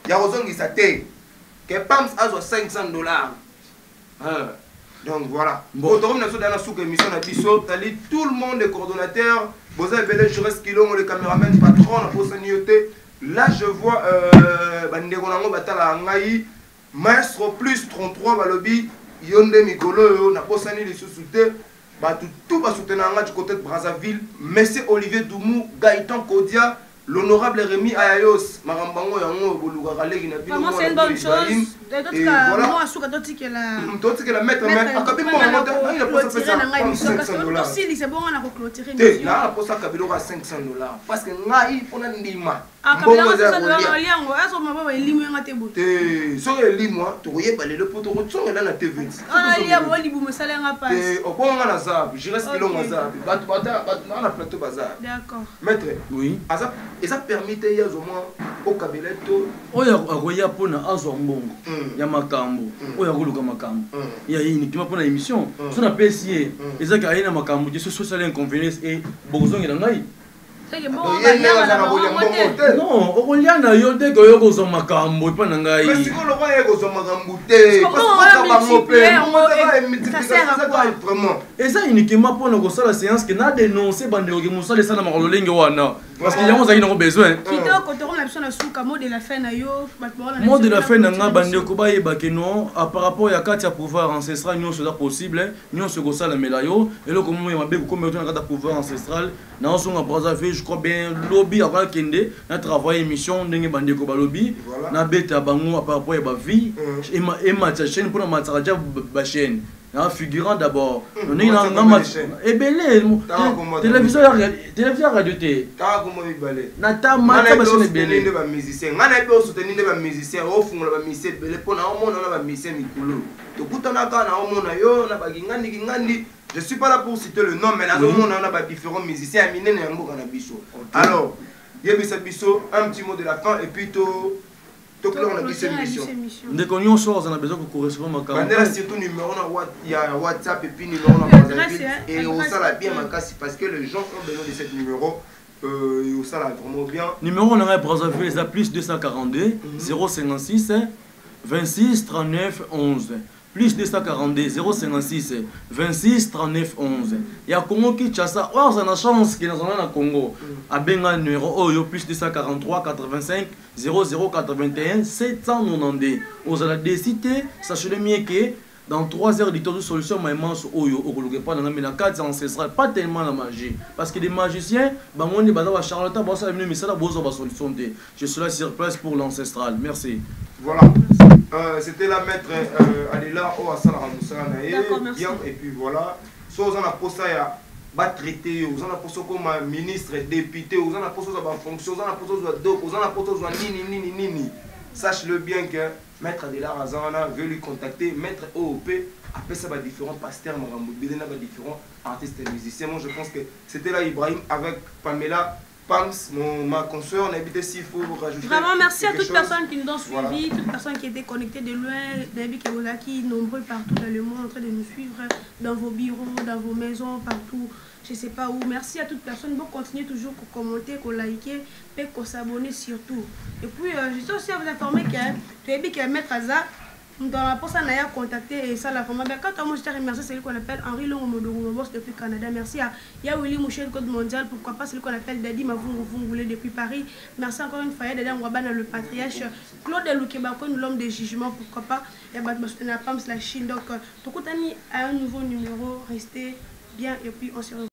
Il y a raison qui s'attend. Que PAMS a 500 dollars. Donc voilà. Bon, dans la sous-émission, tout le monde, les coordonnateurs, vous avez je reste kilo, les caméramans, les patrons, la possibilité. Là, je vois Maestro plus 33, Balobi, Yonde Mikolo, la possibilité de sous-souter. Tout va soutenir du côté de Brazzaville. Monsieur Olivier Doumou, Gaëtan Kodia, l'honorable Rémi Ayayos, Marambango Yango, Boulougarale, qui n'a pas. Vraiment, c'est une bonne chose. Et voilà. Moi, je suis que la mettre, mais à Kabilo, il a posé 500 dollars. C'est bon, on a clôturé. Là, on a posé à Kabilo à 500 dollars. Parce que là, il faut un lima. Ah, Kabilo, c'est ça, on a lien. On a un lima, on a un lima. Si on a un lima, tu vois, le poteau, tu as un TV. On a un lien, on a un lima, ça a un pas. Au bon, on a un zab. Je reste kilo, on a un zab. On a un plateau bazar. D'accord. Maître, oui. Et ça permet de y avoir au Kabileto. Oya akoya pona azo mbongo ya makambo oya koluka makambo ya yini kima pona émission so na PCA ezaka ayina makambo je social inconvenience et bozongela ngai c'est que bon non okolia na yo te ko yo ko zo makambo pa na ngai mais siko lo ko ye ko zo makambo te vraiment eza uniquement pona ko sala séance que na dénoncer bandelo ki musala sana makololenge wana parce que yango zaki na besoin mot de la fin na yo mot de la fin na nga bandeko bayeba ke non par rapport ya kati ya pouvoir ancestral nyonso eza possible nyonso kosalamela yo eloko momo ya mabe kokomela to na kati ya pouvoir ancestral na osonga Brazzaville je crois bien lobby akola kende na travailler émission ndenge bandeko balobi na beta bango par rapport ya ba vie et ma chaîne pour na mataraja ba chaîne un figurant d'abord. On est dans match. Et belé. Télévision radio T. Nata match parce que belé. Les musiciens. On a besoin soutenir les musiciens. Au fond les musiciens belé pour na on a musiciens mikolo. To kutana kana on a yo na bagingandi gingandi. Je suis pas là pour citer le nom mais là on a différents musiciens minene yango kana biso. Alors, yebisa biso un petit mot de la fin et puis to on a dit cette émission. Dès qu'on y sort, on a besoin de correspondre à ma caméra. Surtout numéro il y a WhatsApp et puis numéro et on s'en a bien parce que les gens ont besoin de ce numéro. On s'en a vraiment bien. Numéro on a Brazzaville, c'est plus 242 056 26 39 11. Plus 242 056 26 39 11. Il y a Congo qui Kinshasa. Oh, ça a chance qu'il y a un Congo. A Benga numéro Oyo plus 243 85 00 81 792. Vous allez décider, sachez le mieux que dans 3 heures de solution, ma immense Oyo, au pas dans la 4 ancestral, pas tellement la magie. Parce que les magiciens, on est charlatan, mais ça, la solution. Je suis là sur place pour l'ancestral. Merci. Voilà. C'était la maître Alila Oasala Ramoussana et puis voilà. So on a posé à traité, on a posé comme ministre, député, on a posé à fonction, on a posé à doc, on a posé à nini. Sache-le bien que maître Adela Razana veut lui contacter, maître OOP, après ça va différents pasteurs, différents artistes et musiciens. Moi je pense que c'était là Ibrahim avec Pamela. Pams, ma consoeur, on a habité s'il faut rajouter. Vraiment, merci à toutes personnes qui nous ont suivis, toutes personnes qui étaient connectées de loin, qui nombreux partout dans le monde en train de nous suivre, dans vos bureaux, dans vos maisons, partout, je ne sais pas où. Merci à toutes personnes. Bon, continuez toujours à commenter, à liker, et à s'abonner surtout. Et puis, je suis aussi à vous informer que tu as dit qu'il y a Maître Aza. Dans la poste, on a contacté et ça la femme. Quand moi je te remercie, c'est celui qu'on appelle Henri Longo boss depuis Canada. Merci à Willy Mouchel, Code Mondial, pourquoi pas celui qu'on appelle Daddy Mavou voulez depuis Paris. Merci encore une fois à Daddy Mwabana, le patriarche. Claude Loukebako, l'homme de jugement, pourquoi pas. Et Batbastona Pams, la Chine. Donc, tout le monde a un nouveau numéro. Restez bien et puis on se revoit.